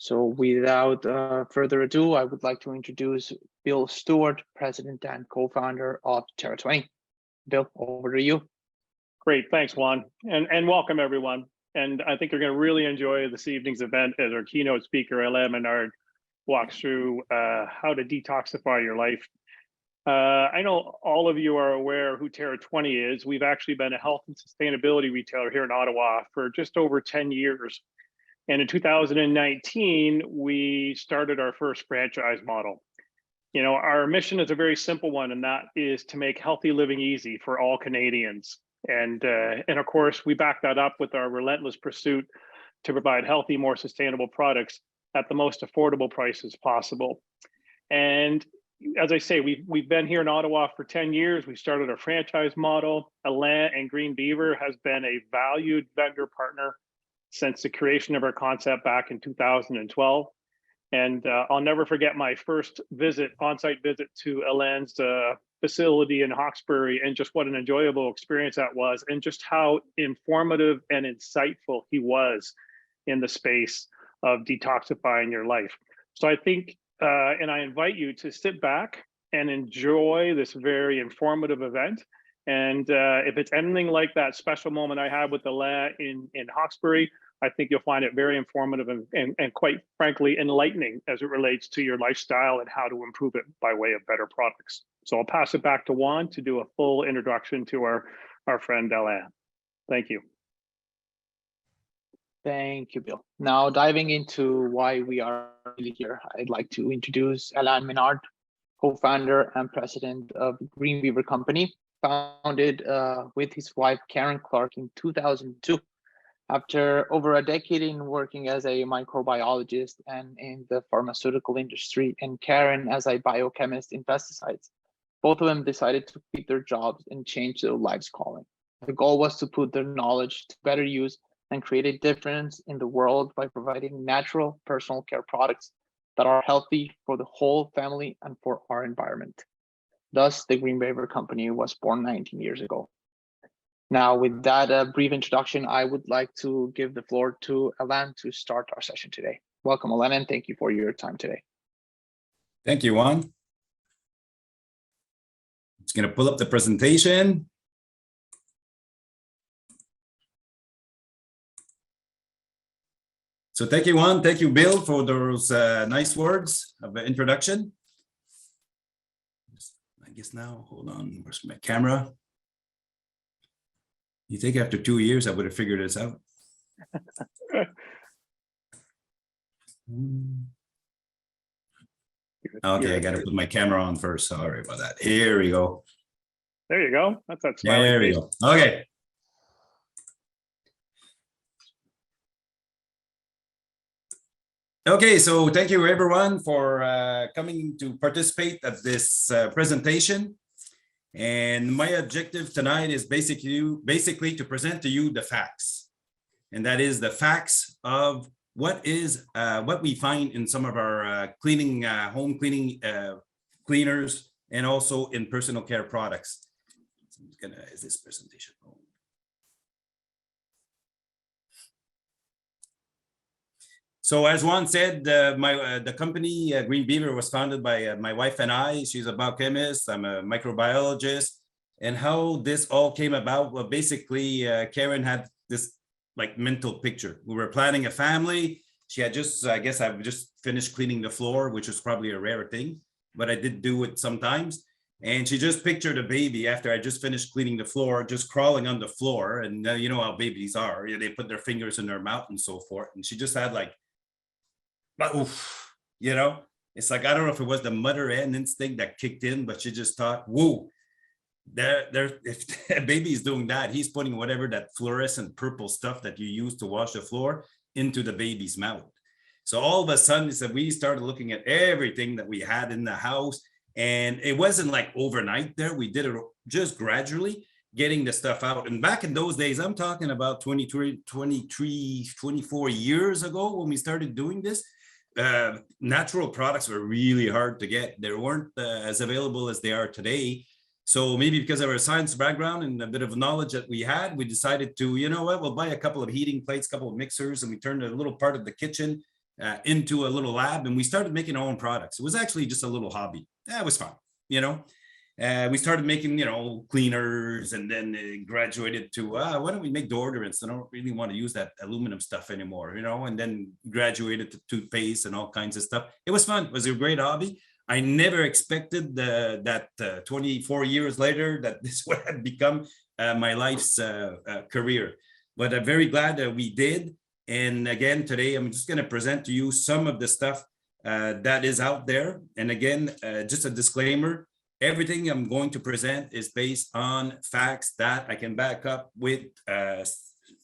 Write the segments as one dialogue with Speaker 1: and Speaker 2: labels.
Speaker 1: So without further ado, I would like to introduce Bill Stewart, president and co-founder of Terra20. Bill, over to you.
Speaker 2: Great, thanks, Juan, and welcome everyone. And I think you're going to really enjoy this evening's event as our keynote speaker, Alain Ménard, walks through how to detoxify your life. I know all of you are aware who Terra20 is. We've actually been a health and sustainability retailer here in Ottawa for just over 10 years. And in 2019, we started our first franchise model. You know, our mission is a very simple one, and that is to make healthy living easy for all Canadians. And of course, we back that up with our relentless pursuit to provide healthy, more sustainable products at the most affordable prices possible. And as I say, we've been here in Ottawa for 10 years. We started our franchise model. Alain and Beaver has been a valued vendor partner since the creation of our concept back in 2012. And I'll never forget my first on-site visit to Alain's facility in Hawkesbury, and just what an enjoyable experience that was, and just how informative and insightful he was in the space of detoxifying your life. So I think, and I invite you to sit back and enjoy this very informative event. And if it's anything like that special moment I had with Alain in Hawkesbury, I think you'll find it very informative and quite frankly, enlightening as it relates to your lifestyle and how to improve it by way of better products. So I'll pass it back to Juan to do a full introduction to our friend Alain. Thank you.
Speaker 1: Thank you, Bill. Now diving into why we are really here, I'd like to introduce Alain Ménard, co-founder and president of Beaver Company, founded with his wife, Karen Clark, in 2002. After over a decade in working as a microbiologist and in the pharmaceutical industry, and Karen as a biochemist in pesticides, both of them decided to quit their jobs and change their life's calling. The goal was to put their knowledge to better use and create a difference in the world by providing natural personal care products that are healthy for the whole family and for our environment. Thus, the Beaver Company was born 19 years ago. Now, with that brief introduction, I would like to give the floor to Alain to start our session today. Welcome, Alain, and thank you for your time today.
Speaker 3: Thank you, Juan. Just going to pull up the presentation. So thank you, Juan. Thank you, Bill, for those nice words of introduction. I guess now, hold on, where's my camera? You think after 2 years, I would have figured this out? Okay, I got to put my camera on first. Sorry about that. Here we go.
Speaker 2: There you go. That's that.
Speaker 3: There we go. Okay. Okay, so thank you everyone for coming to participate at this presentation. And my objective tonight is basically to present to you the facts. And that is the facts of what we find in some of our cleaning, home cleaning cleaners, and also in personal care products. Is this presentation? So as Juan said, the company Beaver was founded by my wife and I. She's a biochemist, I'm a microbiologist. And how this all came about, well, basically Karen had this like mental picture. We were planning a family. She had just, I guess I've just finished cleaning the floor, which was probably a rare thing, but I did do it sometimes. And she just pictured a baby after I just finished cleaning the floor, just crawling on the floor. And you know how babies are, they put their fingers in their mouth and so forth. And she just had like, but oof, you know, it's like, I don't know if it was the mother hen instinct that kicked in, but she just thought, whoa, if a baby is doing that, he's putting whatever that fluorescent purple stuff that you use to wash the floor into the baby's mouth. So all of a sudden, so we started looking at everything that we had in the house, and it wasn't like overnight there. We did it just gradually, getting the stuff out. And back in those days, I'm talking about 23, 24 years ago when we started doing this. Natural products were really hard to get. They weren't as available as they are today. So maybe because of our science background and a bit of knowledge that we had, we decided to, you know what, we'll buy a couple of heating plates, a couple of mixers, and we turned a little part of the kitchen into a little lab, and we started making our own products. It was actually just a little hobby. It was fun, you know. We started making, you know, cleaners, and then it graduated to, why don't we make deodorants? I don't really want to use that aluminum stuff anymore, you know, and then graduated to toothpaste and all kinds of stuff. It was fun. It was a great hobby. I never expected that 24 years later that this would have become my life's career. But I'm very glad that we did. And again, today, I'm just going to present to you some of the stuff that is out there. And again, just a disclaimer, everything I'm going to present is based on facts that I can back up with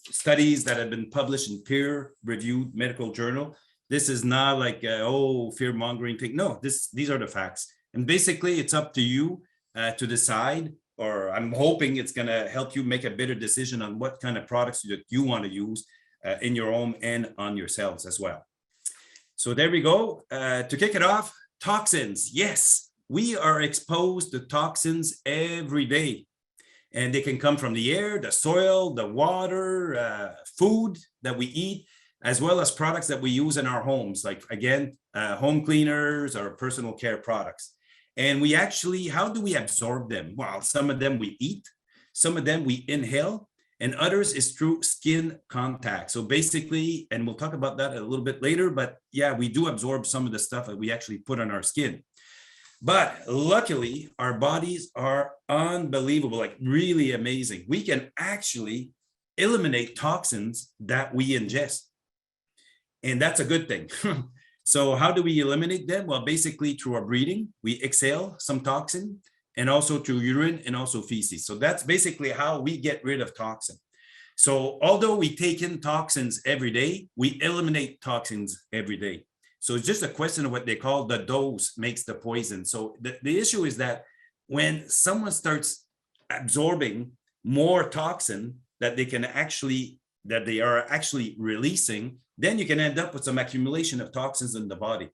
Speaker 3: studies that have been published in peer-reviewed medical journal. This is not like, fear-mongering thing. No, these are the facts. And basically, it's up to you to decide, or I'm hoping it's going to help you make a better decision on what kind of products that you want to use in your home and on yourselves as well. So there we go. To kick it off, toxins. Yes, we are exposed to toxins every day. And they can come from the air, the soil, the water, food that we eat, as well as products that we use in our homes, like, again, home cleaners or personal care products. And we actually, how do we absorb them? Well, some of them we eat, some of them we inhale, and others is through skin contact. So basically, and we'll talk about that a little bit later, but yeah, we do absorb some of the stuff that we actually put on our skin. But luckily, our bodies are unbelievable, like really amazing. We can actually eliminate toxins that we ingest. And that's a good thing. So how do we eliminate them? Well, basically through our breathing, we exhale some toxin, and also through urine and also feces. So that's basically how we get rid of toxin. So although we take in toxins every day, we eliminate toxins every day. So it's just a question of what they call the dose makes the poison. So the issue is that when someone starts absorbing more toxin that they are actually releasing, then you can end up with some accumulation of toxins in the body.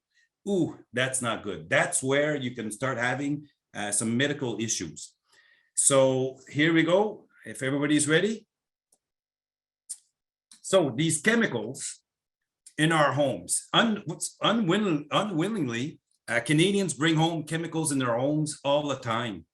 Speaker 3: Ooh, that's not good. That's where you can start having some medical issues. So here we go, if everybody's ready. So these chemicals in our homes, unwillingly, Canadians bring home chemicals in their homes all the time.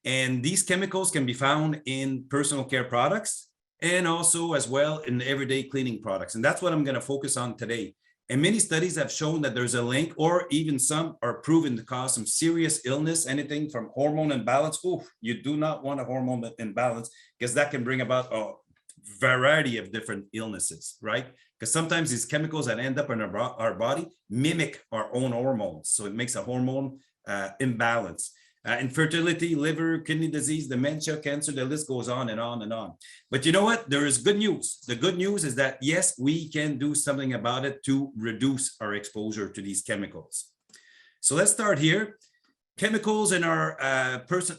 Speaker 3: And these chemicals can be found in personal care products and also as well in everyday cleaning products. And that's what I'm going to focus on today. And many studies have shown that there's a link, or even some are proven to cause some serious illness, anything from hormone imbalance. Oh, you do not want a hormone imbalance, because that can bring about a variety of different illnesses, right? Because sometimes these chemicals that end up in our body mimic our own hormones. So it makes a hormone imbalance. Infertility, liver, kidney disease, dementia, cancer, the list goes on and on and on. But you know what? There is good news. The good news is that, yes, we can do something about it to reduce our exposure to these chemicals. So let's start here. Chemicals in our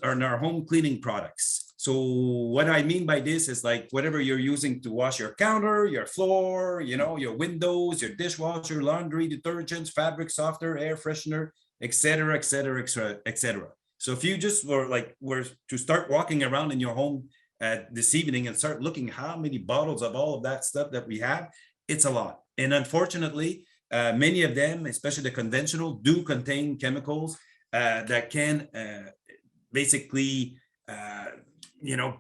Speaker 3: in our home cleaning products. So what I mean by this is like whatever you're using to wash your counter, your floor, you know, your windows, your dishwasher, laundry, detergents, fabric softener, air freshener, etc., etc., etc. So if you just were to start walking around in your home this evening and start looking how many bottles of all of that stuff that we have, it's a lot. And unfortunately, many of them, especially the conventional, do contain chemicals that can basically,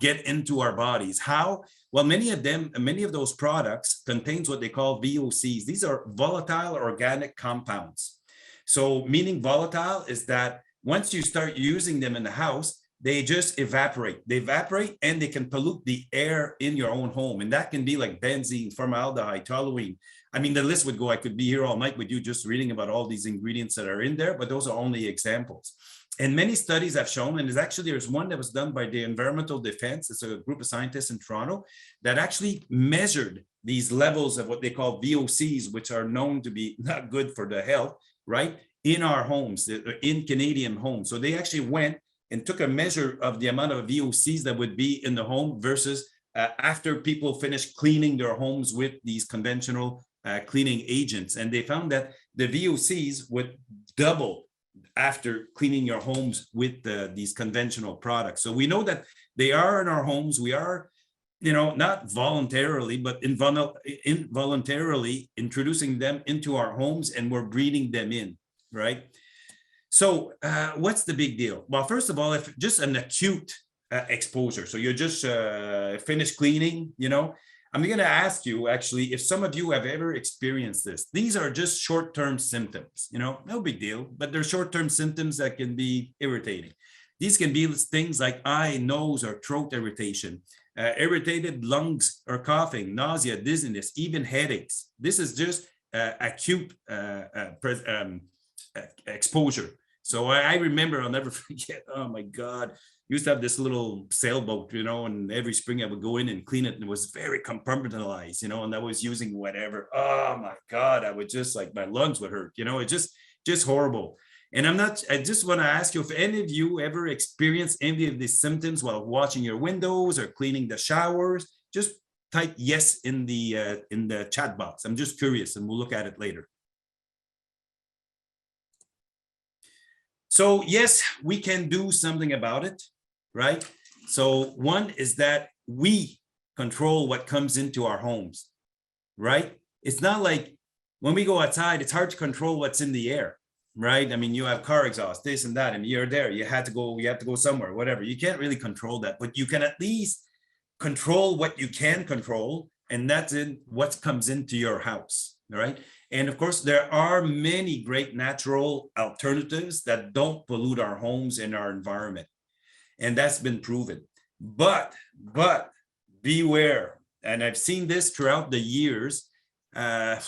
Speaker 3: get into our bodies. How? Well, many of those products contains what they call VOCs. These are volatile organic compounds. So meaning volatile is that once you start using them in the house, they just evaporate. They evaporate and they can pollute the air in your own home. And that can be like benzene, formaldehyde, toluene. I mean, the list would go. I could be here all night with you just reading about all these ingredients that are in there, but those are only examples. And many studies have shown, and there's one that was done by the Environmental Defense. It's a group of scientists in Toronto that actually measured these levels of what they call VOCs, which are known to be not good for the health, right? In our homes, in Canadian homes. So they actually went and took a measure of the amount of VOCs that would be in the home versus after people finished cleaning their homes with these conventional cleaning agents. And they found that the VOCs would double after cleaning your homes with these conventional products. So we know that they are in our homes. We are not voluntarily, but involuntarily introducing them into our homes, and we're breeding them in, right? So what's the big deal? Well, first of all, if just an acute exposure, so you're just finished cleaning, I'm going to ask you actually if some of you have ever experienced this. These are just short-term symptoms, no big deal, but they're short-term symptoms that can be irritating. These can be things like eye, nose, or throat irritation, irritated lungs or coughing, nausea, dizziness, even headaches. This is just acute exposure. So I remember, I'll never forget, oh my God, used to have this little sailboat, and every spring I would go in and clean it, and it was very compartmentalized, and I was using whatever. Oh my God, I would just my lungs would hurt, it just horrible. And I just want to ask you if any of you ever experienced any of these symptoms while washing your windows or cleaning the showers. Just type yes in the chat box. I'm just curious, and we'll look at it later. So yes, we can do something about it, right? So one is that we control what comes into our homes, right? It's not like when we go outside, it's hard to control what's in the air, right? I mean, you have car exhaust, this and that, and you're there, you have to go somewhere, whatever. You can't really control that, but you can at least control what you can control, and that's what comes into your house, right? And of course, there are many great natural alternatives that don't pollute our homes and our environment. And that's been proven. But beware, and I've seen this throughout the years, a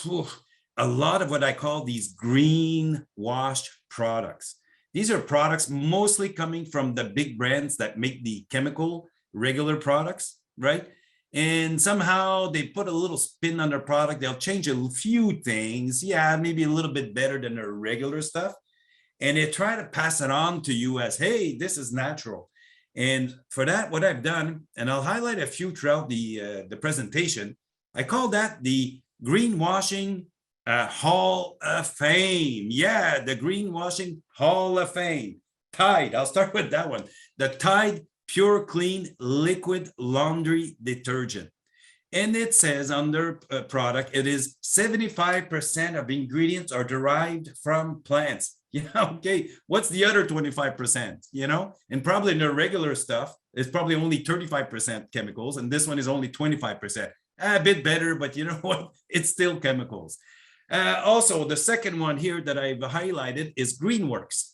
Speaker 3: lot of what I call these green washed products. These are products mostly coming from the big brands that make the chemical regular products, right? And somehow they put a little spin on their product. They'll change a few things. Yeah, maybe a little bit better than their regular stuff. And they try to pass it on to you as, hey, this is natural. And for that, what I've done, and I'll highlight a few throughout the presentation, I call that the greenwashing Hall of Fame. Yeah, the greenwashing Hall of Fame. Tide, I'll start with that one. The Tide Pure Clean Liquid Laundry Detergent. And it says on their product, it is 75% of ingredients are derived from plants. Yeah, okay. What's the other 25%? And probably in their regular stuff, it's probably only 35% chemicals, and this one is only 25%. A bit better, but you know what? It's still chemicals. Also, the second one here that I've highlighted is Greenworks,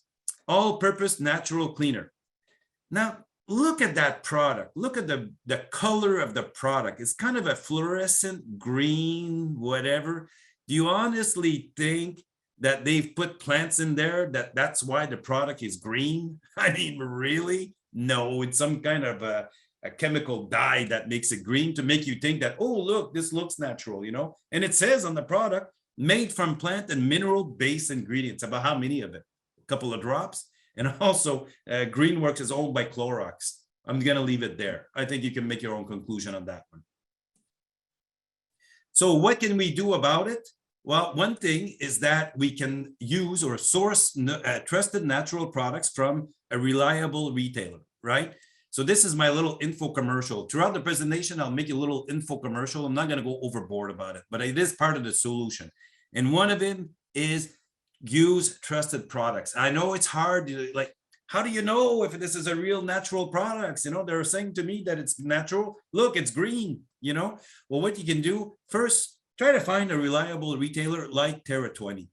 Speaker 3: all-purpose natural cleaner. Now, look at that product. Look at the color of the product. It's kind of a fluorescent green, whatever. Do you honestly think that they've put plants in there, that's why the product is green? I mean, really? No, it's some kind of a chemical dye that makes it green to make you think that, oh, look, this looks natural, And it says on the product, made from plant and mineral-based ingredients. About how many of it? A couple of drops. And also, Greenworks is owned by Clorox. I'm going to leave it there. I think you can make your own conclusion on that one. So what can we do about it? Well, one thing is that we can use or source trusted natural products from a reliable retailer, right? So this is my little info commercial. Throughout the presentation, I'll make a little info commercial. I'm not going to go overboard about it, but it is part of the solution. And one of them is use trusted products. I know it's hard, like, how do you know if this is a real natural products? They're saying to me that it's natural. Look, it's green, Well, what you can do first, try to find a reliable retailer like Terra 20.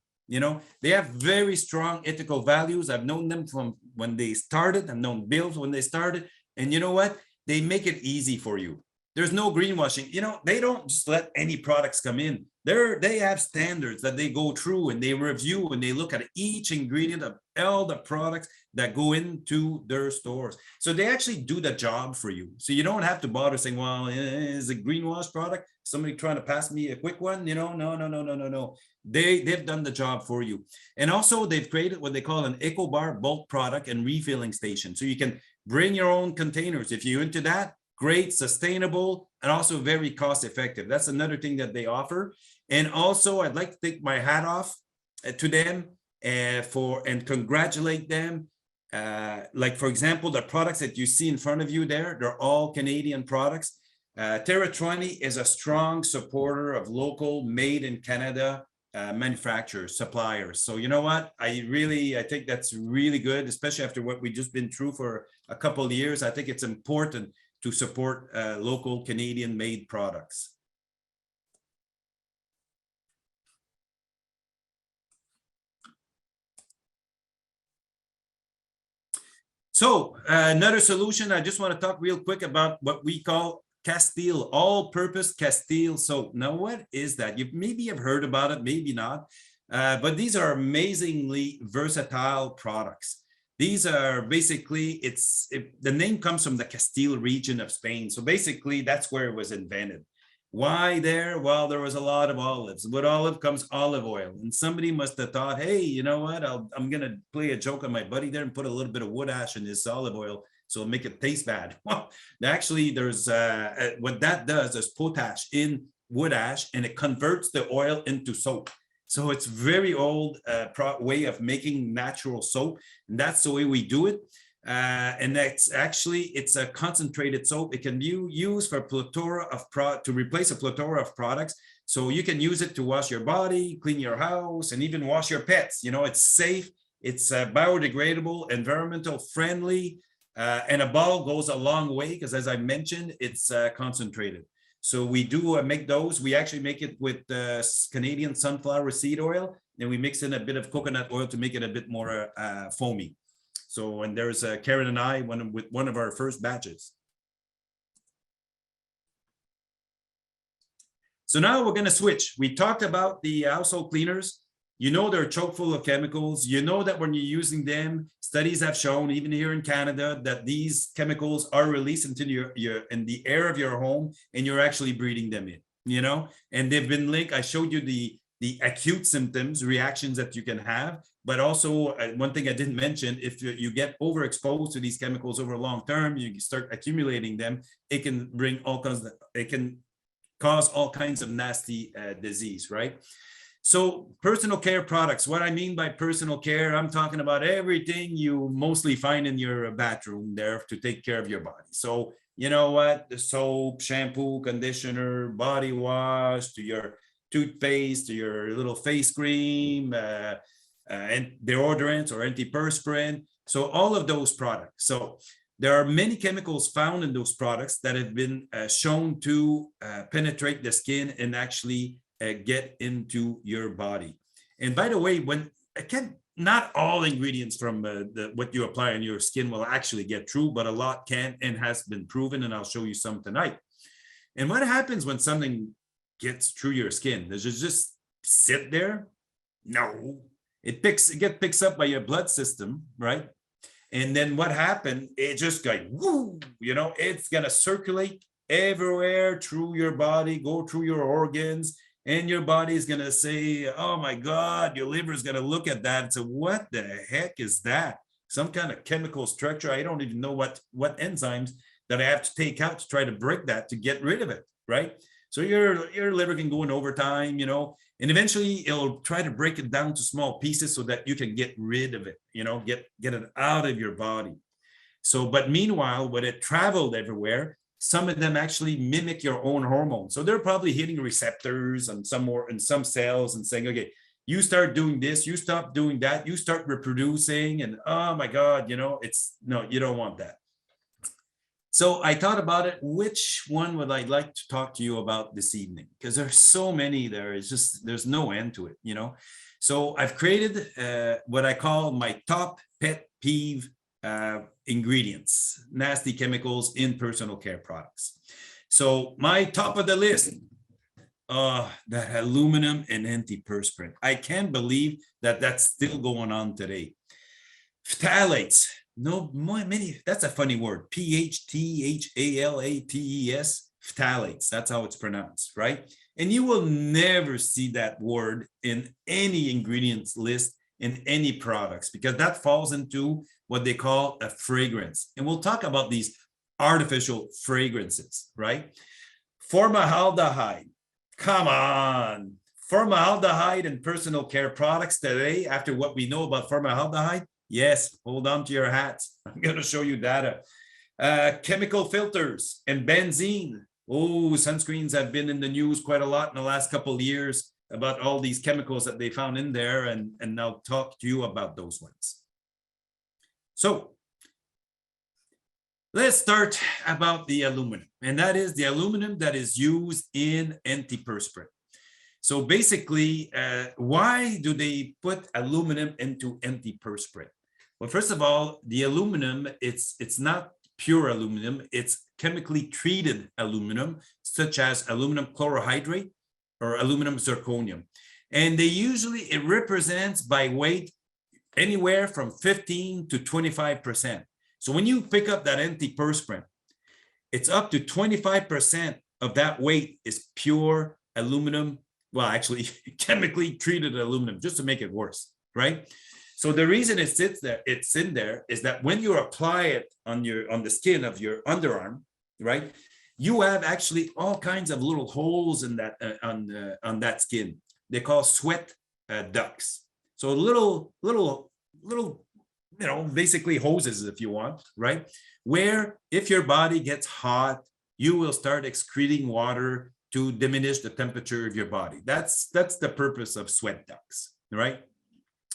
Speaker 3: They have very strong ethical values. I've known them from when they started. I've known Bills when they started. And you know what? They make it easy for you. There's no greenwashing. They don't just let any products come in. They have standards that they go through, and they review, and they look at each ingredient of all the products that go into their stores. So they actually do the job for you. So you don't have to bother saying, well, is a greenwash product? Somebody trying to pass me a quick one? No. They've done the job for you. And also they've created what they call an Eco Bar bulk product and refilling station. So you can bring your own containers. If you're into that, great, sustainable, and also very cost effective. That's another thing that they offer. And also I'd like to take my hat off to them and congratulate them. Like, for example, the products that you see in front of you there, they're all Canadian products. Terra 20 is a strong supporter of local made in Canada manufacturers, suppliers. So you know what? I think that's really good, especially after what we've just been through for a couple of years. I think it's important to support local Canadian made products. So another solution, I just want to talk real quick about what we call Castile, all-purpose Castile soap. Now, what is that? You maybe have heard about it, maybe not, but these are amazingly versatile products. These are basically, the name comes from the Castile region of Spain. So basically, that's where it was invented. Why there? Well, there was a lot of olives. With olive comes olive oil. And somebody must have thought, hey, you know what? I'm going to play a joke on my buddy there and put a little bit of wood ash in this olive oil so it'll make it taste bad. Well, actually, there's what that does is potash in wood ash, and it converts the oil into soap. So it's very old way of making natural soap. And that's the way we do it. And it's a concentrated soap. It can be used for a plethora of to replace a plethora of products. So you can use it to wash your body, clean your house, and even wash your pets. You know, it's safe, it's biodegradable, environmental friendly, and a bottle goes a long way because, as I mentioned, it's concentrated. So we do make those. We actually make it with Canadian sunflower seed oil, and we mix in a bit of coconut oil to make it a bit more foamy. So, and there's Karen and I with one of our first batches. So now we're going to switch. We talked about the household cleaners. You know, they're chock full of chemicals. You know that when you're using them, studies have shown, even here in Canada, that these chemicals are released into in the air of your home, and you're actually breathing them in, you know, and they've been linked. I showed you the acute symptoms, reactions that you can have. But also, one thing I didn't mention, if you get overexposed to these chemicals over long term, you start accumulating them, it can bring it can cause all kinds of nasty disease, right? So personal care products, what I mean by personal care, I'm talking about everything you mostly find in your bathroom there to take care of your body. So you know what, the soap, shampoo, conditioner, body wash, to your toothpaste, to your little face cream, and deodorants or antiperspirant. So all of those products. So there are many chemicals found in those products that have been shown to penetrate the skin and actually get into your body. And by the way, not all ingredients from what you apply on your skin will actually get through, but a lot can and has been proven, and I'll show you some tonight. And what happens when something gets through your skin? Does it just sit there? No. It gets up by your blood system, right? And then what happened? It just got woo, you know, it's gonna circulate everywhere through your body, go through your organs, and your body is gonna say, oh my God, your liver is gonna look at that and say, what the heck is that? Some kind of chemical structure. I don't even know what enzymes that I have to take out to try to break that to get rid of it, right? So your liver can go in overtime, you know, and eventually it'll try to break it down to small pieces so that you can get rid of it, you know, get it out of your body. So, but meanwhile, when it traveled everywhere, some of them actually mimic your own hormones. So they're probably hitting receptors and some cells and saying, okay, you start doing this, you stop doing that, you start reproducing, and oh my God, you know, no, you don't want that. So I thought about it, which one would I like to talk to you about this evening? Because there's so many there, there's no end to it, you know? So I've created what I call my top pet peeve ingredients, nasty chemicals in personal care products. So my top of the list, that aluminum and antiperspirant. I can't believe that that's still going on today. Phthalates. No, that's a funny word. Phthalates, phthalates. That's how it's pronounced, right? And you will never see that word in any ingredients list in any products, because that falls into what they call a fragrance. And we'll talk about these artificial fragrances, right? Formaldehyde. Come on. Formaldehyde in personal care products today, after what we know about formaldehyde. Yes, hold on to your hats. I'm going to show you data. Chemical filters and benzene. Oh, sunscreens have been in the news quite a lot in the last couple of years about all these chemicals that they found in there, and I'll talk to you about those ones. So let's start about the aluminum, and that is the aluminum that is used in antiperspirant. So basically, why do they put aluminum into antiperspirant? Well, first of all, the aluminum, it's not pure aluminum, it's chemically treated aluminum, such as aluminum chlorohydrate or aluminum zirconium. And it represents by weight anywhere from 15 to 25%. So when you pick up that antiperspirant, it's up to 25% of that weight is pure aluminum. Well, actually, chemically treated aluminum, just to make it worse, right? So the reason it's in there is that when you apply it on the skin of your underarm, right, you have actually all kinds of little holes in that on that skin. They call sweat ducts. So little, basically hoses, if you want, right? Where if your body gets hot, you will start excreting water to diminish the temperature of your body. That's the purpose of sweat ducts, right?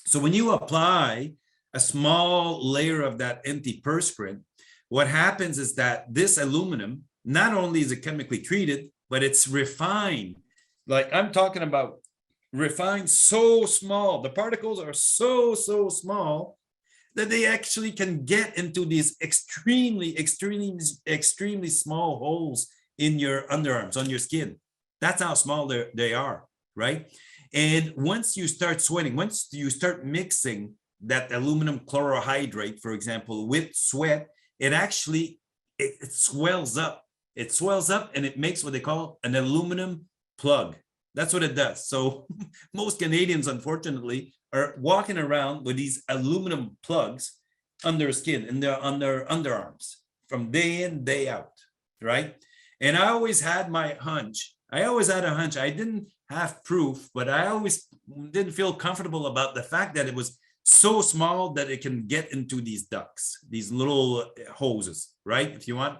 Speaker 3: So when you apply a small layer of that antiperspirant, what happens is that this aluminum, not only is it chemically treated, but it's refined. Like I'm talking about refined so small, the particles are so small that they actually can get into these extremely small holes in your underarms, on your skin. That's how small they are, right? And once you start sweating, once you start mixing that aluminum chlorohydrate, for example, with sweat, it actually, it swells up. It swells up and it makes what they call an aluminum plug. That's what it does. So most Canadians, unfortunately, are walking around with these aluminum plugs on their skin and on their underarms from day in, day out, right? And I always had a hunch. I didn't have proof, but I always didn't feel comfortable about the fact that it was so small that it can get into these ducts, these little hoses, right? If you want,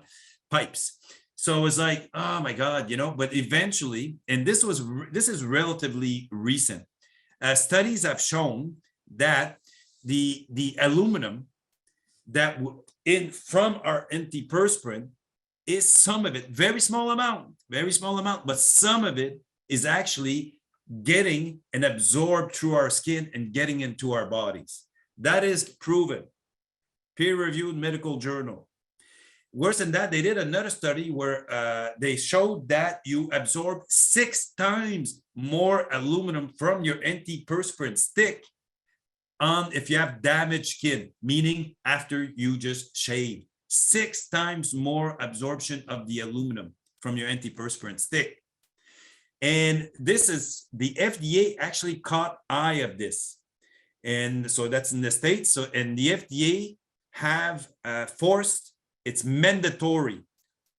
Speaker 3: pipes. So it's like, oh my God, but eventually, and this is relatively recent. Studies have shown that the aluminum that from our antiperspirant is some of it, very small amount, but some of it is actually getting and absorbed through our skin and getting into our bodies. That is proven, peer-reviewed medical journal. Worse than that, they did another study where they showed that you absorb 6 times more aluminum from your antiperspirant stick if you have damaged skin, meaning after you just shave. 6 times more absorption of the aluminum from your antiperspirant stick. And this is, the FDA actually caught eye of this. And so that's in the States. So, and the FDA have forced, it's mandatory.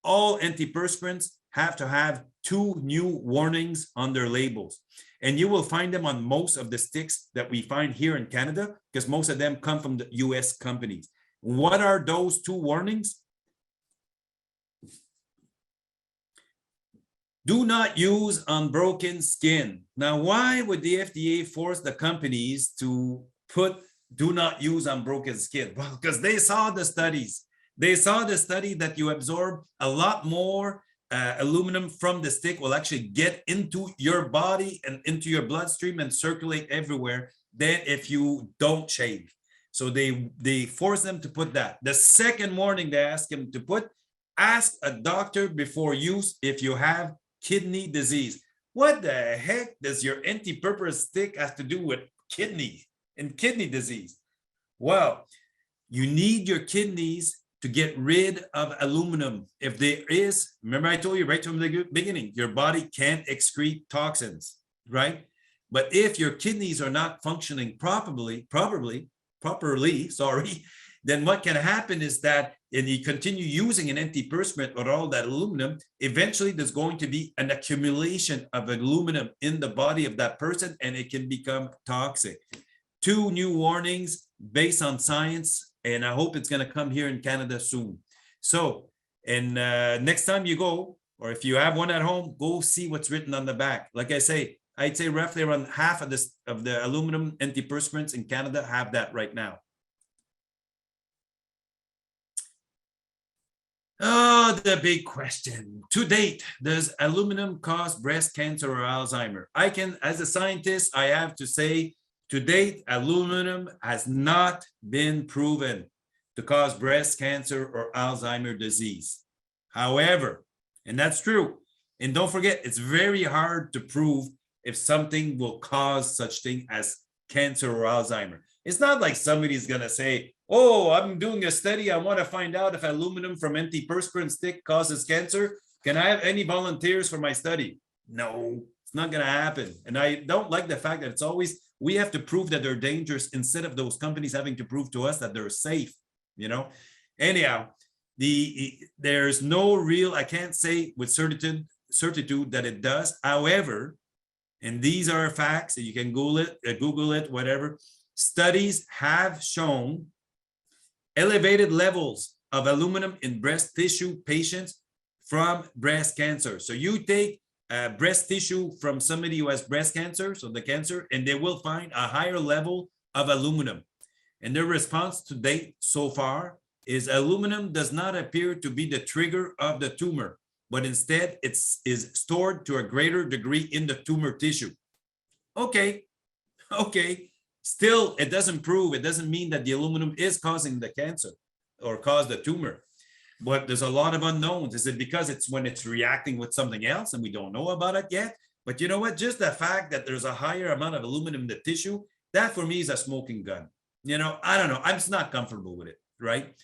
Speaker 3: All antiperspirants have to have 2 new warnings on their labels. And you will find them on most of the sticks that we find here in Canada, because most of them come from the US companies. What are those 2 warnings? Do not use unbroken skin. Now, why would the FDA force the companies to put do not use unbroken skin? Well, because they saw the studies. They saw the study that you absorb a lot more aluminum from the stick will actually get into your body and into your bloodstream and circulate everywhere than if you don't shave. So they force them to put that. The second warning they ask them to ask a doctor before use if you have kidney disease. What the heck does your anti-perspirant stick have to do with kidney and kidney disease? Well, you need your kidneys to get rid of aluminum. If there is, remember I told you right from the beginning, your body can't excrete toxins, right? But if your kidneys are not functioning properly, then what can happen is that if you continue using an antiperspirant or all that aluminum, eventually there's going to be an accumulation of aluminum in the body of that person and it can become toxic. 2 new warnings based on science, and I hope it's going to come here in Canada soon. So, and next time you go, or if you have one at home, go see what's written on the back. Like I say, I'd say roughly around half of the aluminum antiperspirants in Canada have that right now. Oh, the big question. To date, does aluminum cause breast cancer or Alzheimer? As a scientist, I have to say, to date, aluminum has not been proven to cause breast cancer or Alzheimer's disease. However, and that's true, and don't forget, it's very hard to prove if something will cause such thing as cancer or Alzheimer. It's not like somebody's gonna say, oh, I'm doing a study, I want to find out if aluminum from antiperspirant stick causes cancer. Can I have any volunteers for my study? No, it's not gonna happen. And I don't like the fact that it's always, we have to prove that they're dangerous instead of those companies having to prove to us that they're safe, you know? Anyhow, there's no real, I can't say with certitude that it does. However, and these are facts, you can Google it, whatever. Studies have shown elevated levels of aluminum in breast tissue patients from breast cancer. So you take breast tissue from somebody who has breast cancer, so the cancer, and they will find a higher level of aluminum. And their response to date so far is aluminum does not appear to be the trigger of the tumor, but instead it is stored to a greater degree in the tumor tissue. Okay. Still, it doesn't mean that the aluminum is causing the cancer or cause the tumor. But there's a lot of unknowns. Is it because it's when it's reacting with something else and we don't know about it yet? But you know what? Just the fact that there's a higher amount of aluminum in the tissue, that for me is a smoking gun. You know, I don't know. I'm just not comfortable with it, right?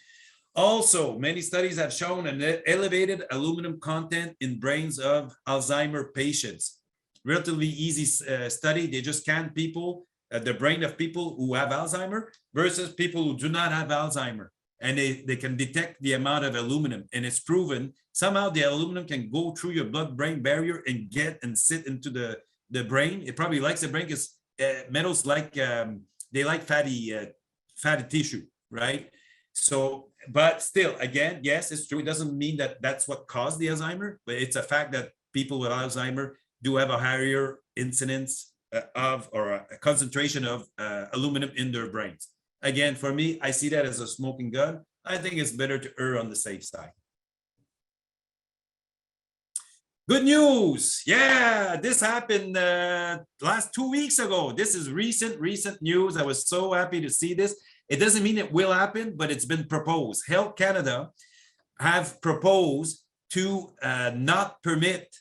Speaker 3: Also, many studies have shown an elevated aluminum content in brains of Alzheimer patients. Relatively easy study. They just scanned people, the brain of people who have Alzheimer versus people who do not have Alzheimer. And they can detect the amount of aluminum. And it's proven somehow the aluminum can go through your blood-brain barrier and get and sit into the brain. It probably likes the brain because metals like, they like fatty tissue, right? So, but still, again, yes, it's true. It doesn't mean that that's what caused the Alzheimer, but it's a fact that people with Alzheimer do have a higher incidence of or a concentration of aluminum in their brains. Again, for me, I see that as a smoking gun. I think it's better to err on the safe side. Good news. Yeah, this happened last 2 weeks ago. This is recent news. I was so happy to see this. It doesn't mean it will happen, but it's been proposed. Health Canada have proposed to not permit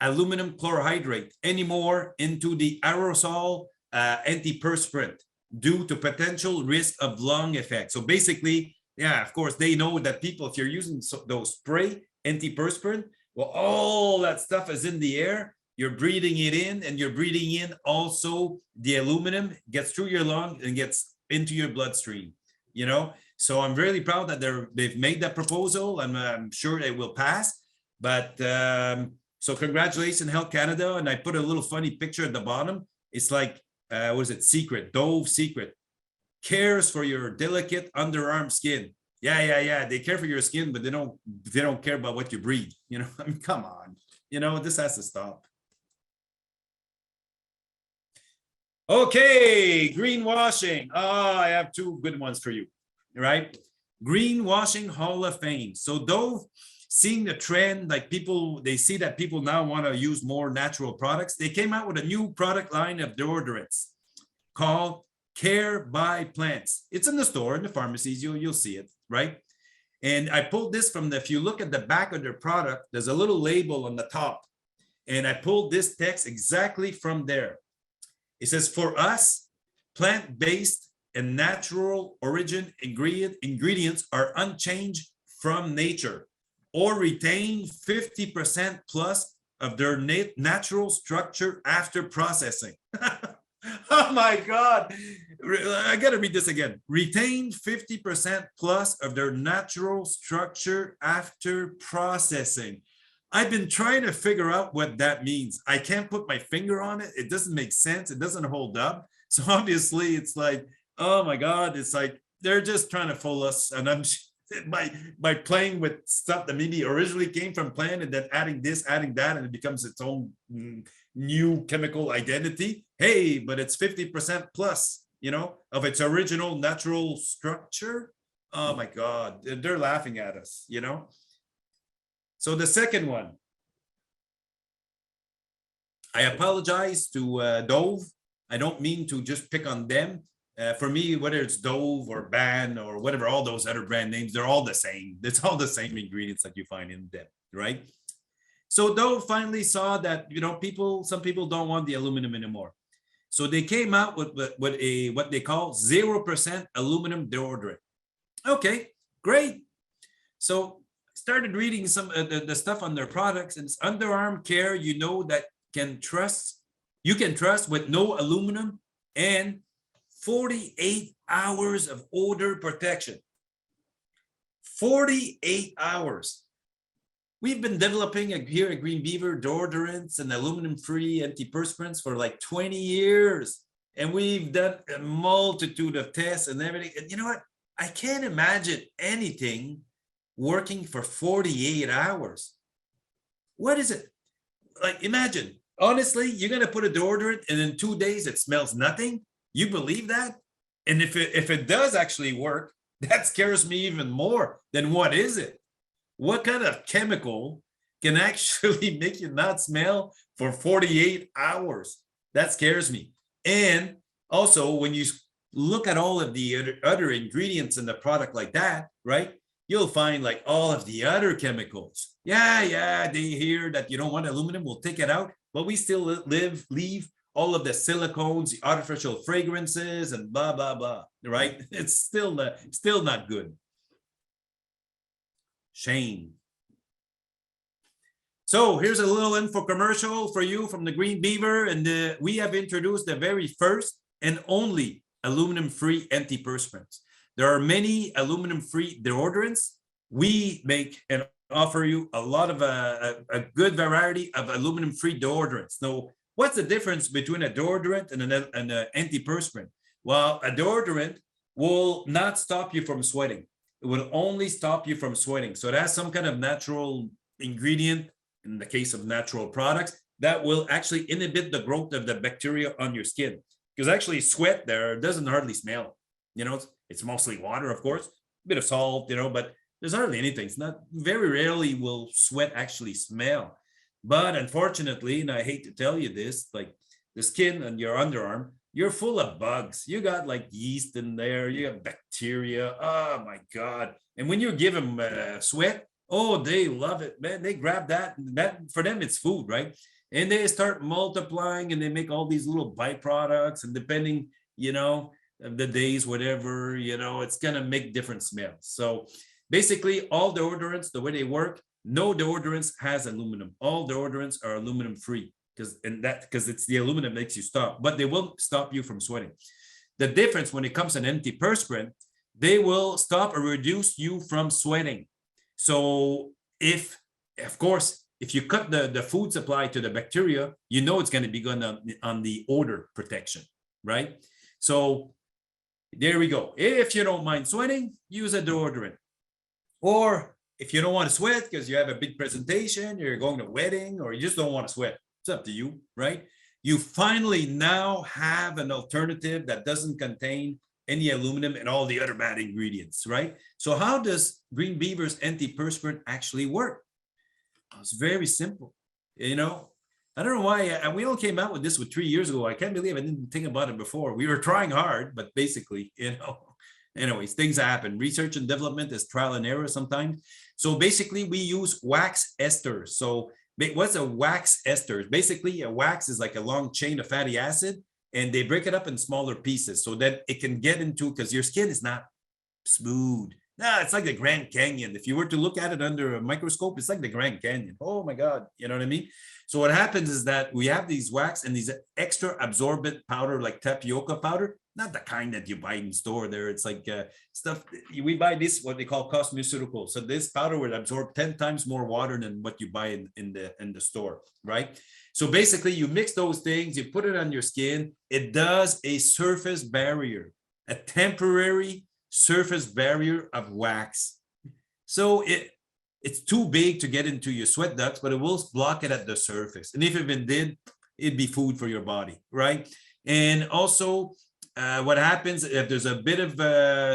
Speaker 3: aluminum chlorohydrate anymore into the aerosol antiperspirant due to potential risk of lung effects. So basically, yeah, of course, they know that people, if you're using those spray antiperspirant, well, all that stuff is in the air. You're breathing it in, and you're breathing in also the aluminum gets through your lung and gets into your bloodstream, you know? So I'm really proud that they've made that proposal, and I'm sure it will pass. But so congratulations, Health Canada. And I put a little funny picture at the bottom. It's like, what is it? Secret, Dove Secret. Cares for your delicate underarm skin. Yeah. They care for your skin, but they don't care about what you breathe. You know, I mean, come on. You know, this has to stop. Okay, greenwashing. Oh, I have two good ones for you, right? Greenwashing Hall of Fame. So Dove, seeing the trend, like people, they see that people now want to use more natural products. They came out with a new product line of deodorants called Care by Plants. It's in the store, in the pharmacies, you'll see it, right? And I pulled this from if you look at the back of their product, there's a little label on the top. And I pulled this text exactly from there. It says, for us, plant-based and natural origin ingredients are unchanged from nature or retain 50% plus of their natural structure after processing. Oh my God. I got to read this again. Retain 50% plus of their natural structure after processing. I've been trying to figure out what that means. I can't put my finger on it. It doesn't make sense. It doesn't hold up. So obviously it's like, oh my God, it's like, they're just trying to fool us. And by playing with stuff that maybe originally came from plant and then adding this, adding that, and it becomes its own new chemical identity. Hey, but it's 50% plus, of its original natural structure. Oh my God, they're laughing at us, So the second one, I apologize to Dove. I don't mean to just pick on them. For me, whether it's Dove or Ban or whatever, all those other brand names, they're all the same. It's all the same ingredients that you find in them, right? So Dove finally saw that, some people don't want the aluminum anymore. So they came out with what they call 0% aluminum deodorant. Okay, great. So started reading some the stuff on their products, and it's underarm care, that you can trust with no aluminum and 48 hours of odor protection. 48 hours. We've been developing here at Green Beaver deodorants and aluminum-free antiperspirants for like 20 years. And we've done a multitude of tests and everything. And you know what? I can't imagine anything working for 48 hours. What is it? Like, imagine, honestly, you're going to put a deodorant and in 2 days it smells nothing. You believe that? And if it does actually work, that scares me even more. Then what is it? What kind of chemical can actually make you not smell for 48 hours? That scares me. And also, when you look at all of the other ingredients in the product like that, right? You'll find like all of the other chemicals. Yeah, they hear that you don't want aluminum, we'll take it out, but we still leave all of the silicones, the artificial fragrances, and blah, blah, blah, right? It's still not good. Shame. So here's a little info commercial for you from the Green Beaver, and we have introduced the very first and only aluminum-free antiperspirants. There are many aluminum-free deodorants. We make and offer you a lot of a good variety of aluminum-free deodorants. Now, what's the difference between a deodorant and an antiperspirant? Well, a deodorant will not stop you from sweating. It will only stop you from sweating. So it has some kind of natural ingredient, in the case of natural products, that will actually inhibit the growth of the bacteria on your skin. Because actually sweat there doesn't hardly smell. It's mostly water, of course, a bit of salt, but there's hardly anything. It's not, very rarely will sweat actually smell. But unfortunately, and I hate to tell you this, like the skin on your underarm, you're full of bugs. You got like yeast in there, you have bacteria. Oh my God. And when you give them sweat, oh, they love it, man. They grab that for them, it's food, right? And they start multiplying and they make all these little byproducts, and depending, the days, whatever, it's going to make different smells. So basically all deodorants, the way they work, no deodorants has aluminum. All deodorants are aluminum free because it's the aluminum that makes you stop, but they won't stop you from sweating. The difference when it comes to an antiperspirant, they will stop or reduce you from sweating. So if you cut the food supply to the bacteria, it's going to be going on the odor protection, right? So there we go. If you don't mind sweating, use a deodorant. Or if you don't want to sweat because you have a big presentation, you're going to a wedding, or you just don't want to sweat, it's up to you, right? You finally now have an alternative that doesn't contain any aluminum and all the other bad ingredients, right? So how does Green Beaver's antiperspirant actually work? It's very simple. I don't know why we all came out with this 3 years ago. I can't believe I didn't think about it before. We were trying hard, but basically, anyways, things happen. Research and development is trial and error sometimes. So basically we use wax esters. So what's a wax ester? Basically a wax is like a long chain of fatty acid, and they break it up in smaller pieces so that it can get into, because your skin is not smooth. No, it's like the Grand Canyon. If you were to look at it under a microscope, it's like the Grand Canyon. Oh my God, you know what I mean? So what happens is that we have these wax and these extra absorbent powder, like tapioca powder, not the kind that you buy in store there. It's like stuff, we buy this, what they call cosmeceuticals. So this powder will absorb 10 times more water than what you buy in the store, right? So basically you mix those things, you put it on your skin. It does a surface barrier, a temporary surface barrier of wax. So it's too big to get into your sweat ducts, but it will block it at the surface. And if it even did, it'd be food for your body, right? And also, what happens if there's a bit of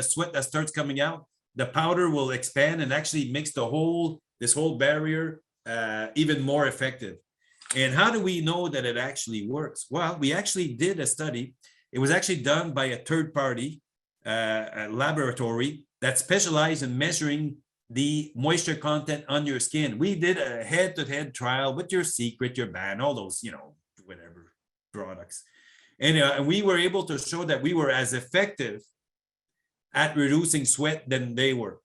Speaker 3: sweat that starts coming out, the powder will expand and actually makes this whole barrier even more effective. And how do we know that it actually works? Well, we actually did a study. It was actually done by a third party laboratory that specialized in measuring the moisture content on your skin. We did a head-to-head trial with your Secret, your Ban, all those, whatever products. And we were able to show that we were as effective at reducing sweat than they were.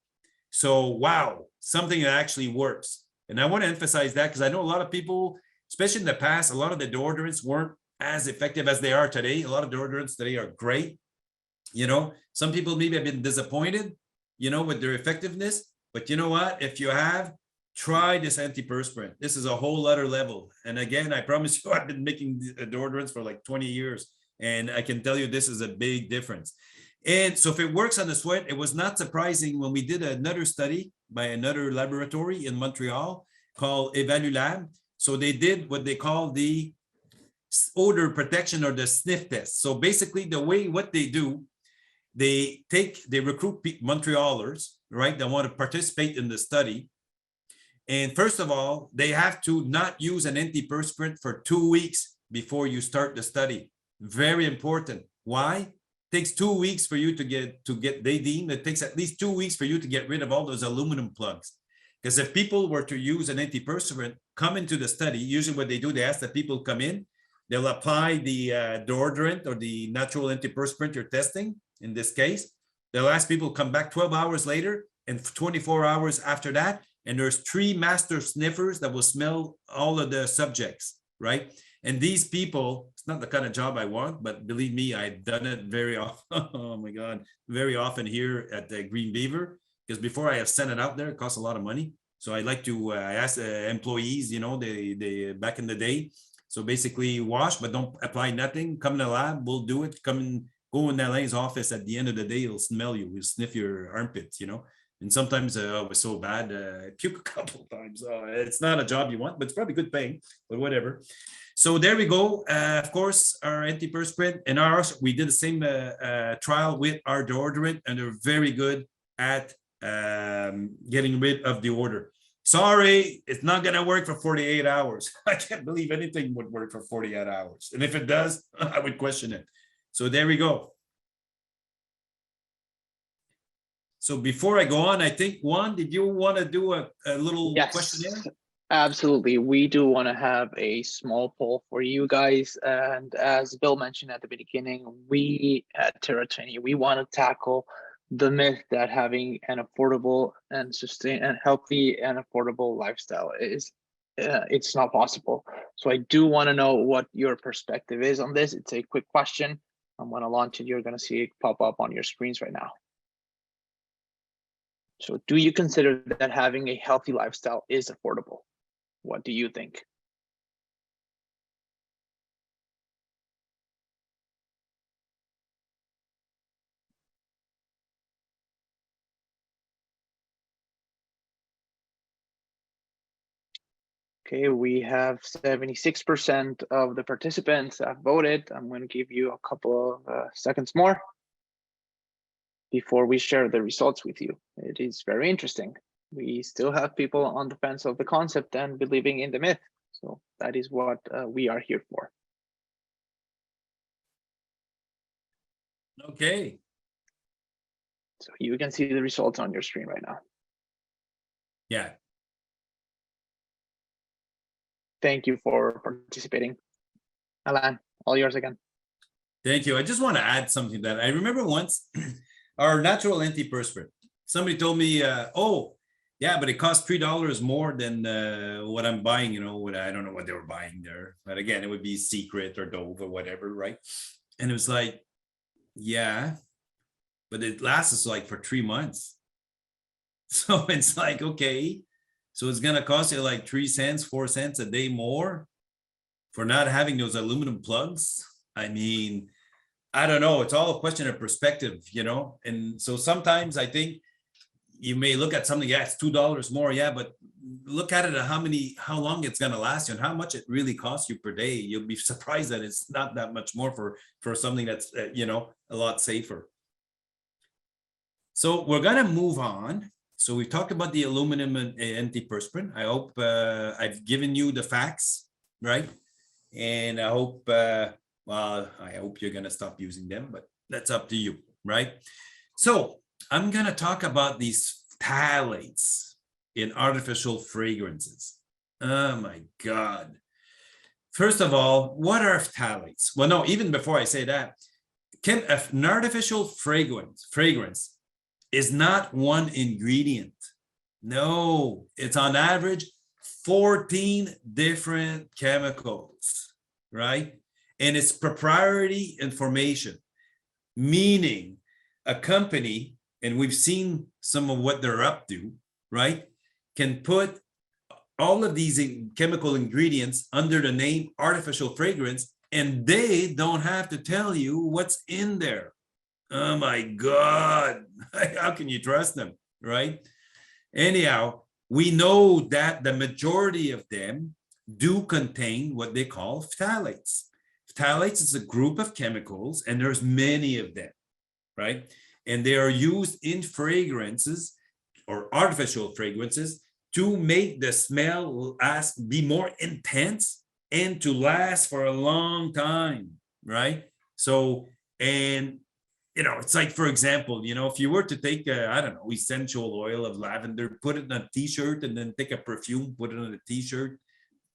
Speaker 3: So, wow, something that actually works. And I want to emphasize that because I know a lot of people, especially in the past, a lot of the deodorants weren't as effective as they are today. A lot of deodorants today are great. Some people maybe have been disappointed, with their effectiveness. But you know what? If you have, try this antiperspirant. This is a whole other level. And again, I promise you, I've been making deodorants for like 20 years. And I can tell you this is a big difference. And so if it works on the sweat, it was not surprising when we did another study by another laboratory in Montreal called Evalulab. So they did what they call the odor protection or the sniff test. So basically what they do, they recruit Montrealers, right, that want to participate in the study. And first of all, they have to not use an antiperspirant for 2 weeks before you start the study. Very important. Why? It takes 2 weeks for you they deem it takes at least 2 weeks for you to get rid of all those aluminum plugs. Because if people were to use an antiperspirant, come into the study, usually what they do, they ask that people come in, they'll apply the deodorant or the natural antiperspirant you're testing. In this case, they'll ask people to come back 12 hours later and 24 hours after that. And there's 3 master sniffers that will smell all of the subjects, right? And these people, it's not the kind of job I want, but believe me, I've done it very often. Oh my God, very often here at the Green Beaver, because before I have sent it out there, it costs a lot of money. So I like to ask employees, they back in the day. So basically wash, but don't apply nothing. Come in the lab, we'll do it. Go in Alain's office at the end of the day, he'll smell you, he'll sniff your armpits, And sometimes it was so bad, puke a couple of times. It's not a job you want, but it's probably good paying, but whatever. So there we go. Of course, our antiperspirant and we did the same trial with our deodorant, and they're very good at getting rid of the odor. Sorry, it's not going to work for 48 hours. I can't believe anything would work for 48 hours. And if it does, I would question it. So there we go. So before I go on, I think, Juan, did you want to do a little questionnaire?
Speaker 1: Absolutely. We do want to have a small poll for you guys. And as Bill mentioned at the beginning, we at Terratini, we want to tackle the myth that having an affordable and healthy and affordable lifestyle is it's not possible. So I do want to know what your perspective is on this. It's a quick question. I'm going to launch it. You're going to see it pop up on your screens right now. So do you consider that having a healthy lifestyle is affordable? What do you think? Okay, we have 76% of the participants have voted. I'm going to give you a couple of seconds more before we share the results with you. It is very interesting. We still have people on the fence of the concept and believing in the myth. So that is what we are here for.
Speaker 3: Okay.
Speaker 1: So you can see the results on your screen right now.
Speaker 3: Yeah.
Speaker 1: Thank you for participating. Alain, all yours again.
Speaker 3: Thank you. I just want to add something that I remember once, our natural antiperspirant. Somebody told me, oh, yeah, but it costs $3 more than what I'm buying, I don't know what they were buying there. But again, it would be Secret or Dove or whatever, right? And it was like, yeah, but it lasts us like for 3 months. So it's like, okay, so it's going to cost you like 3 cents, 4 cents a day more for not having those aluminum plugs. I mean, I don't know. It's all a question of perspective, And so sometimes I think you may look at something, yeah, it's $2 more, yeah, but look at it at how long it's going to last you and how much it really costs you per day. You'll be surprised that it's not that much more for something that's you know, a lot safer. So we're going to move on. So we talked about the aluminum and antiperspirant. I hope I've given you the facts, right? And I hope well, I hope you're going to stop using them, but that's up to you, right? So I'm going to talk about these phthalates in artificial fragrances. Oh my God. First of all, what are phthalates? Well, no, even before I say that, an artificial fragrance is not one ingredient. No, it's on average 14 different chemicals, right? And it's proprietary information, meaning a company, and we've seen some of what they're up to, right, can put all of these chemical ingredients under the name artificial fragrance, and they don't have to tell you what's in there. Oh my God, how can you trust them, right? Anyhow, we know that the majority of them do contain what they call phthalates. Phthalates is a group of chemicals, and there's many of them, right? And they are used in fragrances or artificial fragrances to make the smell be more intense and to last for a long time, right? So, and you know, it's like, for example, you know, if you were to take, I don't know, essential oil of lavender, put it in a t-shirt, and then take a perfume, put it on a t-shirt,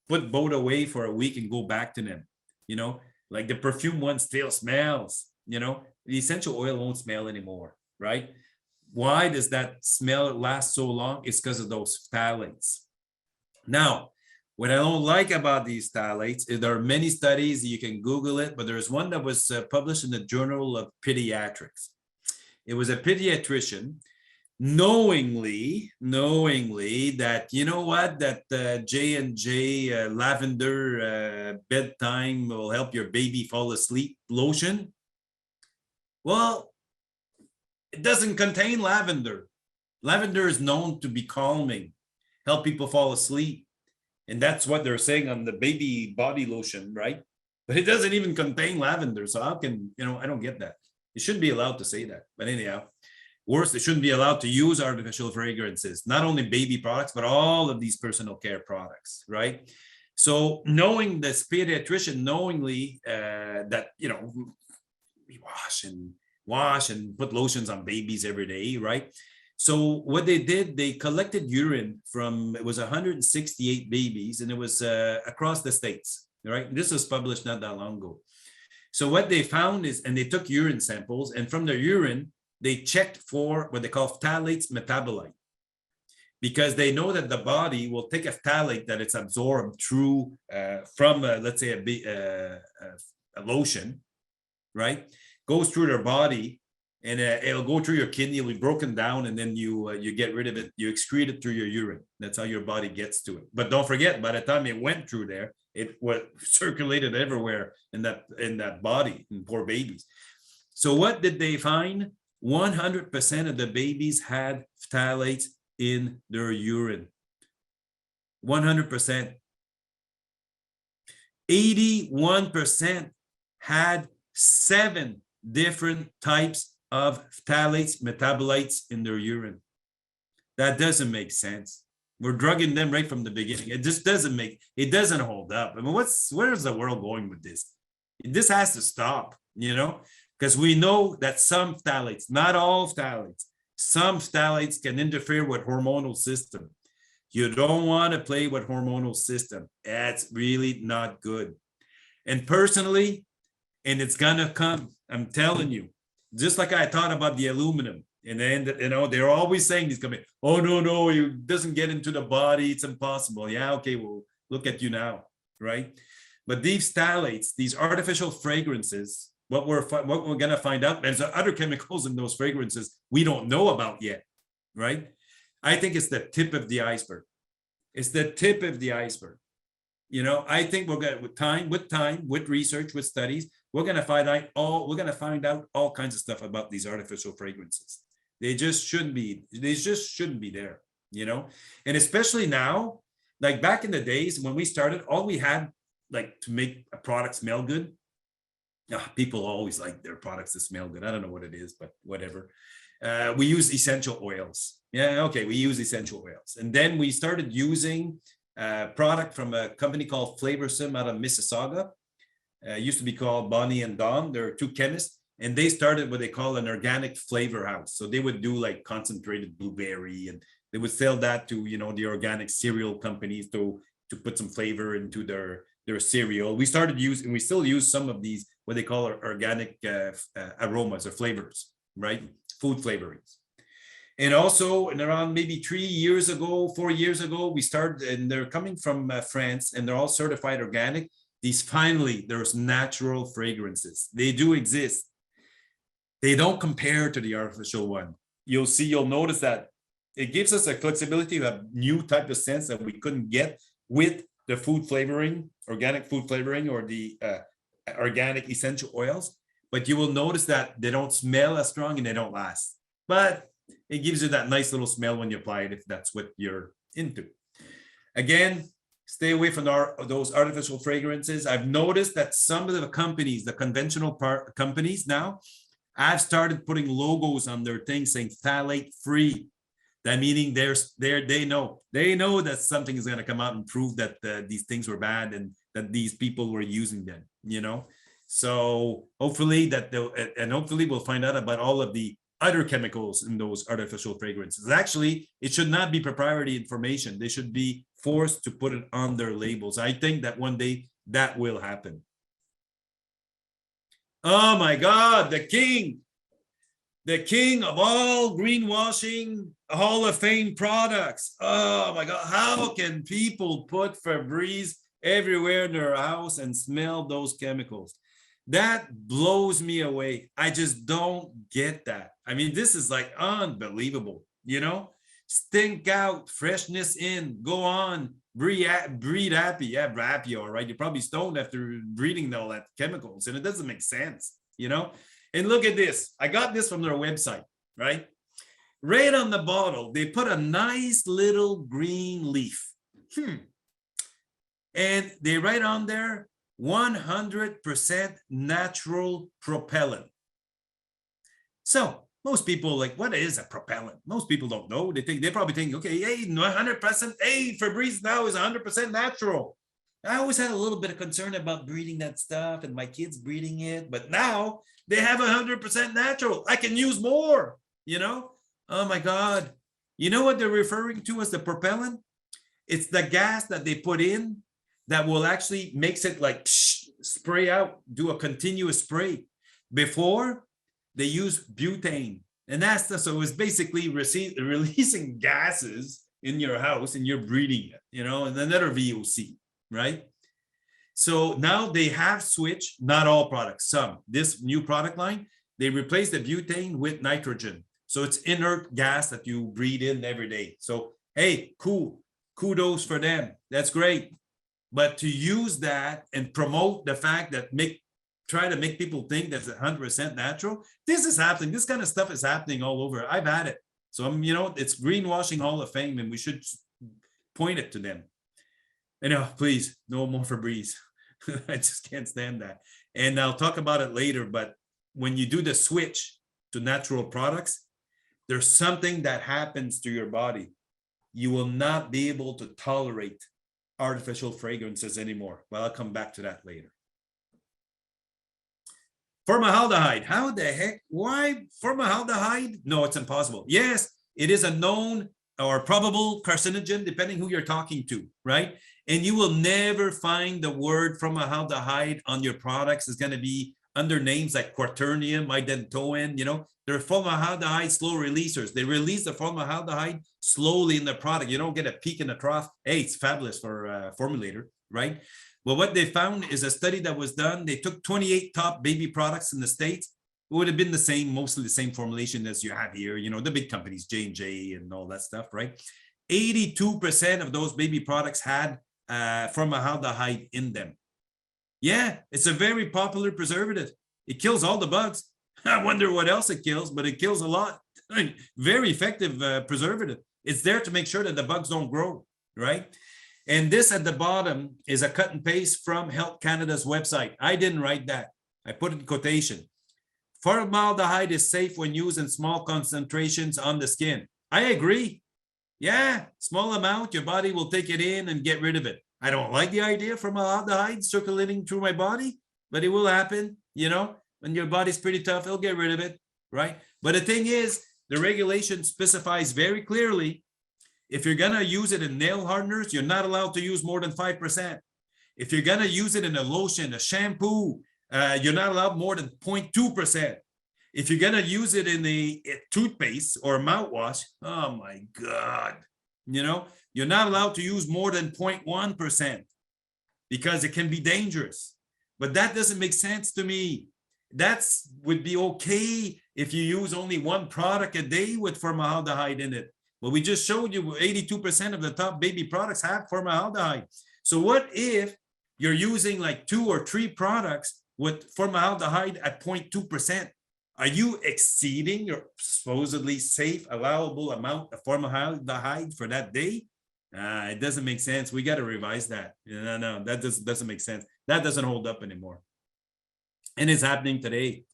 Speaker 3: put both away for a week and go back to them, you know, like the perfume one still smells, you know, the essential oil won't smell anymore, right? Why does that smell last so long? It's because of those phthalates. Now, what I don't like about these phthalates is there are many studies, you can Google it, but there's one that was published in the Journal of Pediatrics. It was a pediatrician knowingly that, you know what, that J&J lavender bedtime will help your baby fall asleep lotion. Well, it doesn't contain lavender. Lavender is known to be calming, help people fall asleep. And that's what they're saying on the baby body lotion, right? But it doesn't even contain lavender. So how can, you know, I don't get that. It shouldn't be allowed to say that. But anyhow, worse, they shouldn't be allowed to use artificial fragrances, not only baby products, but all of these personal care products, right? So knowing this pediatrician knowingly that, you know, we wash and put lotions on babies every day, right? So what they did, they collected urine from, it was 168 babies, and it was across the states, right? This was published not that long ago. So what they found is, and they took urine samples, and from their urine, they checked for what they call phthalates metabolite, because they know that the body will take a phthalate that it's absorbed through from, let's say, a lotion, right? Goes through their body, and it'll go through your kidney, it'll be broken down, and then you get rid of it, you excrete it through your urine. That's how your body gets to it. But don't forget, by the time it went through there, it was circulated everywhere in that body, in poor babies. So what did they find? 100% of the babies had phthalates in their urine. 100%. 81% had 7 different types of phthalates metabolites in their urine. That doesn't make sense. We're drugging them right from the beginning. It just doesn't hold up. I mean, where's the world going with this? This has to stop, you know, because we know that some phthalates, not all phthalates, some phthalates can interfere with hormonal system. You don't want to play with hormonal system. That's really not good. And personally, and it's gonna come, I'm telling you, just like I thought about the aluminum, and then, you know, they're always saying this coming, oh, no, it doesn't get into the body, it's impossible. Yeah, okay, well, look at you now, right? But these phthalates, these artificial fragrances, what we're gonna find out, there's other chemicals in those fragrances we don't know about yet, right? I think it's the tip of the iceberg. It's the tip of the iceberg. You know, I think we're gonna, with research, with studies, we're gonna find out all kinds of stuff about these artificial fragrances. They just shouldn't be. They just shouldn't be there, you know? And especially now, like back in the days when we started, all we had like to make a product smell good. People always like their products to smell good. I don't know what it is, but whatever. We use essential oils. Yeah, okay, we use essential oils. And then we started using product from a company called Flavorsome out of Mississauga. Used to be called Bonnie and Don. They're two chemists, and they started what they call an organic flavor house. So they would do like concentrated blueberry, and they would sell that to, you know, the organic cereal companies to put some flavor into their cereal. We started using, we still use some of these, what they call organic aromas or flavors, right? Food flavorings. And also, in around maybe 4 years ago, we started, and they're coming from France, and they're all certified organic. There's natural fragrances. They do exist. They don't compare to the artificial one. You'll notice that it gives us a flexibility to have new type of scents that we couldn't get with the food flavoring, organic food flavoring, or the organic essential oils. But you will notice that they don't smell as strong and they don't last. But it gives you that nice little smell when you apply it, if that's what you're into. Again, stay away from those artificial fragrances. I've noticed that some of the companies, the conventional companies now, have started putting logos on their things saying phthalate free. That meaning they know that something is going to come out and prove that these things were bad and that these people were using them, you know. So hopefully we'll find out about all of the other chemicals in those artificial fragrances. Actually, it should not be proprietary information. They should be forced to put it on their labels. I think that one day that will happen. Oh my God, the king of all greenwashing Hall of Fame products. Oh my God, how can people put Febreze everywhere in their house and smell those chemicals? That blows me away. I just don't get that. I mean, this is like unbelievable, you know? Stink out, freshness in, go on, breathe happy. Yeah, happy, all right. You're probably stoned after breathing all that chemicals, and it doesn't make sense, you know? And look at this. I got this from their website, right? Right on the bottle, they put a nice little green leaf. And they write on there, 100% natural propellant. So most people like, what is a propellant? Most people don't know. They probably think, okay, hey, 100%, hey, Febreze now is 100% natural. I always had a little bit of concern about breeding that stuff and my kids breeding it, but now they have 100% natural. I can use more, you know? Oh my God. You know what they're referring to as the propellant? It's the gas that they put in that will actually makes it like spray out, do a continuous spray. Before, they use butane. And so it's basically releasing gases in your house and you're breathing it, you know, and another VOC, right? So now they have switched, not all products, some. This new product line, they replace the butane with nitrogen. So it's inert gas that you breathe in every day. So, hey, cool. Kudos for them. That's great. But to use that and promote the fact that try to make people think that's 100% natural, this is happening. This kind of stuff is happening all over. I've had it. So, you know, it's greenwashing Hall of Fame, and we should point it to them. You know, please, no more Febreze. I just can't stand that. And I'll talk about it later, but when you do the switch to natural products, there's something that happens to your body. You will not be able to tolerate artificial fragrances anymore. Well, I'll come back to that later. Formaldehyde. How the heck? Why formaldehyde? No, it's impossible. Yes, it is a known or probable carcinogen, depending who you're talking to, right? And you will never find the word formaldehyde on your products. It's going to be under names like quaternium, identoin, you know, they're formaldehyde slow releasers. They release the formaldehyde slowly in the product. You don't get a peak in the trough. Hey, it's fabulous for formulator, right? Well, what they found is a study that was done. They took 28 top baby products in the States. It would have been the same, mostly the same formulation as you have here, you know, the big companies, J&J and all that stuff, right? 82% of those baby products had formaldehyde in them. Yeah, it's a very popular preservative. It kills all the bugs. I wonder what else it kills, but it kills a lot. Very effective preservative. It's there to make sure that the bugs don't grow, right? And this at the bottom is a cut and paste from Health Canada's website. I didn't write that. I put it in quotation. Formaldehyde is safe when used in small concentrations on the skin. I agree. Yeah, small amount, your body will take it in and get rid of it. I don't like the idea of formaldehyde circulating through my body, but it will happen, you know, when your body's pretty tough, it'll get rid of it, right? But the thing is, the regulation specifies very clearly, if you're gonna use it in nail hardeners, you're not allowed to use more than 5%. If you're gonna use it in a lotion, a shampoo, you're not allowed more than 0.2%. If you're gonna use it in a toothpaste or mouthwash, oh my God, you know, you're not allowed to use more than 0.1% because it can be dangerous. But that doesn't make sense to me. That's would be okay if you use only one product a day with formaldehyde in it. But we just showed you 82% of the top baby products have formaldehyde. So what if you're using like 2 or 3 products with formaldehyde at 0.2%? Are you exceeding your supposedly safe allowable amount of formaldehyde for that day? It doesn't make sense. We got to revise that. No, that doesn't make sense. That doesn't hold up anymore. And it's happening today.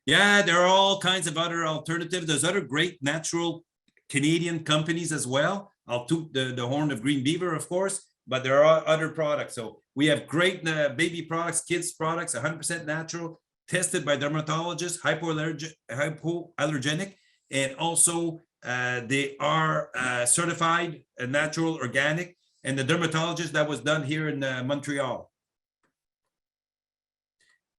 Speaker 3: Yeah, there are all kinds of other alternatives. There's other great natural Canadian companies as well. I'll toot the horn of Green Beaver, of course, but there are other products. So we have great baby products, kids products, 100% natural, tested by dermatologists, hypoallergenic, and also they are certified natural, organic, and the dermatologist that was done here in Montreal.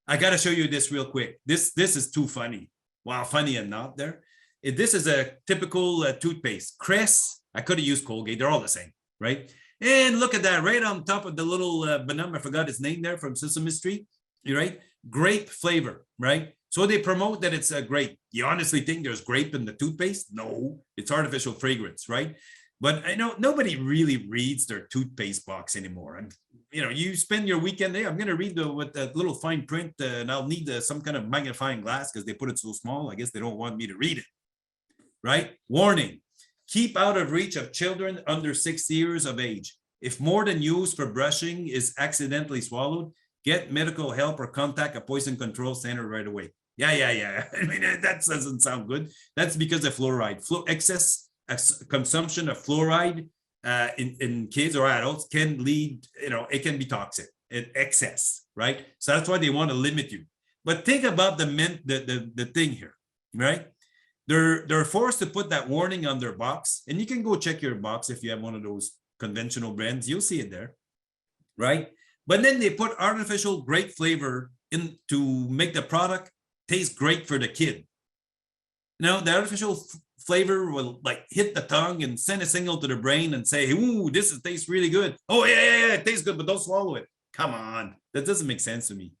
Speaker 3: I got to show you this real quick. This is too funny. Wow, funny and not there. This is a typical toothpaste. Crest, I could have used Colgate. They're all the same, right? And look at that, right on top of the little banana, I forgot his name there, from Sesame Street, right? Grape flavor, right? So they promote that it's a grape. You honestly think there's grape in the toothpaste? No, it's artificial fragrance, right? But I know nobody really reads their toothpaste box anymore. And you know, you spend your weekend there. I'm going to read with that little fine print, and I'll need some kind of magnifying glass because they put it so small. I guess they don't want me to read it, right? Warning: keep out of reach of children under 6 years of age. If more than used for brushing is accidentally swallowed, get medical help or contact a poison control center right away. Yeah. I mean, that doesn't sound good. That's because of fluoride. Excess consumption of fluoride in kids or adults can lead, you know, it can be toxic in excess, right? So that's why they want to limit you. But think about the thing here, right? They're forced to put that warning on their box, and you can go check your box if you have one of those conventional brands. You'll see it there, right? But then they put artificial grape flavor in to make the product taste great for the kid. Now, the artificial flavor will like hit the tongue and send a signal to the brain and say, ooh, this tastes really good. Oh, yeah, it tastes good, but don't swallow it. Come on, that doesn't make sense to me.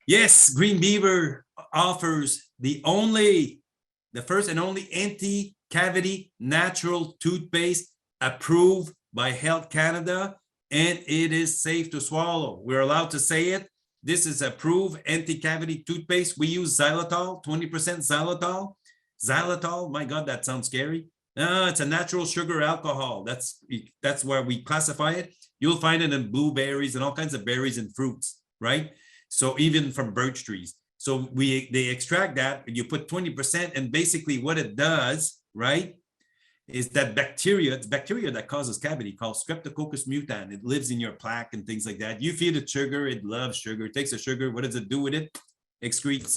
Speaker 3: Yes, Green Beaver offers the first and only anti-cavity natural toothpaste approved by Health Canada, and it is safe to swallow. We're allowed to say it. This is approved anti-cavity toothpaste. We use xylitol, 20% xylitol. Xylitol, my God, that sounds scary. It's a natural sugar alcohol. That's where we classify it. You'll find it in blueberries and all kinds of berries and fruits, right? So even from birch trees. So they extract that, and you put 20%, and basically what it does, right, is that it's bacteria that causes cavity called Streptococcus mutant. It lives in your plaque and things like that. You feed it sugar, it loves sugar. It takes the sugar. What does it do with it? Excretes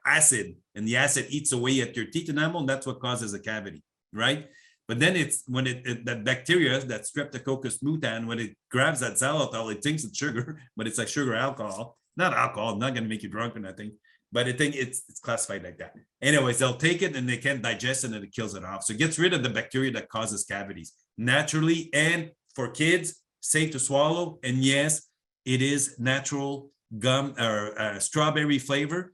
Speaker 3: acid, and the acid eats away at your teeth enamel, and that's what causes a cavity, right? But then it's when that bacteria, that Streptococcus mutant, when it grabs that xylitol, it thinks it's sugar, but it's like sugar alcohol. Not alcohol, not going to make you drunk or nothing. But I think it's classified like that. Anyways, they'll take it and they can't digest it, and it kills it off. So it gets rid of the bacteria that causes cavities naturally. And for kids, safe to swallow. And yes, it is natural gum or strawberry flavor.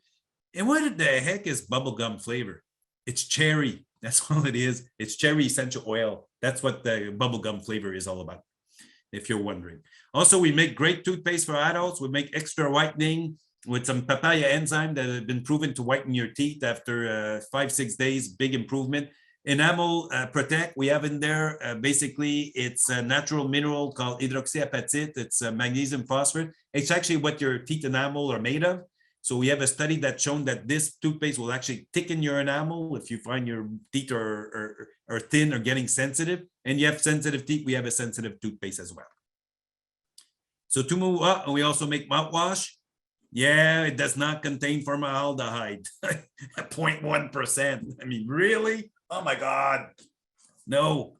Speaker 3: And what the heck is bubblegum flavor? It's cherry. That's all it is. It's cherry essential oil. That's what the bubblegum flavor is all about, if you're wondering. Also, we make great toothpaste for adults. We make extra whitening. with some papaya enzyme that have been proven to whiten your teeth after 5-6 days, big improvement. Enamel Protect, we have in there, basically, it's a natural mineral called hydroxyapatite. It's magnesium phosphate. It's actually what your teeth enamel are made of. So we have a study that's shown that this toothpaste will actually thicken your enamel if you find your teeth are thin or getting sensitive. And you have sensitive teeth, we have a sensitive toothpaste as well. So to move up, we also make mouthwash. Yeah, it does not contain formaldehyde, 0.1%. I mean, really? Oh my God, no.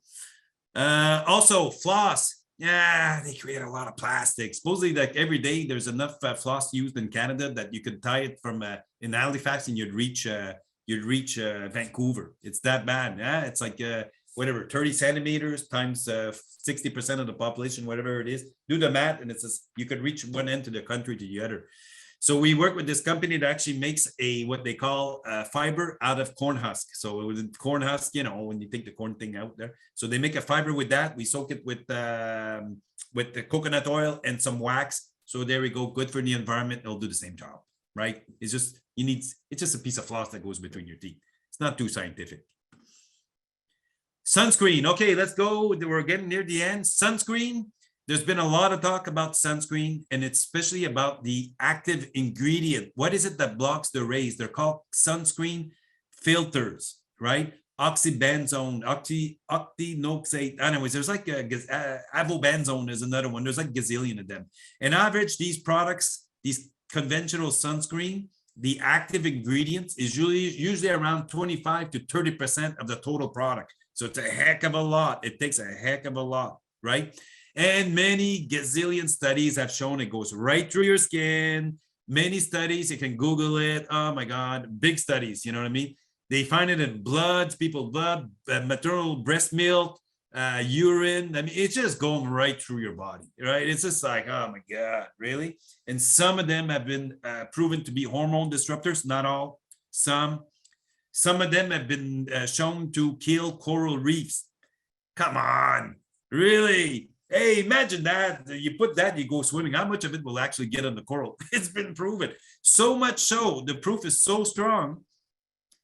Speaker 3: Also floss. Yeah, they create a lot of plastic. Supposedly, like every day, there's enough floss used in Canada that you could tie it from in Halifax and you'd reach Vancouver. It's that bad. Yeah, it's like whatever, 30 centimeters times 60% of the population, whatever it is. Do the math, and it's just, you could reach one end of the country to the other. So we work with this company that actually makes what they call fiber out of corn husk. So with corn husk, you know, when you take the corn thing out there. So they make a fiber with that. We soak it with the coconut oil and some wax. So there we go. Good for the environment. It'll do the same job, right? It's just it's just a piece of floss that goes between your teeth. It's not too scientific. Sunscreen. Okay, let's go. We're getting near the end. Sunscreen. There's been a lot of talk about sunscreen, and it's especially about the active ingredient. What is it that blocks the rays? They're called sunscreen filters, right? Oxybenzone, octinoxate. Anyways, there's like avobenzone is another one. There's like a gazillion of them. On average, these products, these conventional sunscreen, the active ingredients is usually around 25 to 30% of the total product. So it's a heck of a lot. It takes a heck of a lot, right? And many gazillion studies have shown it goes right through your skin. Many studies, you can Google it. Oh my God, big studies, you know what I mean? They find it in bloods, people's blood, maternal breast milk, urine. I mean, it's just going right through your body, right? It's just like, oh my God, really? And some of them have been proven to be hormone disruptors, not all, some. Some of them have been shown to kill coral reefs. Come on, really? Hey, imagine that. You put that, you go swimming. How much of it will actually get on the coral? It's been proven. So much so, the proof is so strong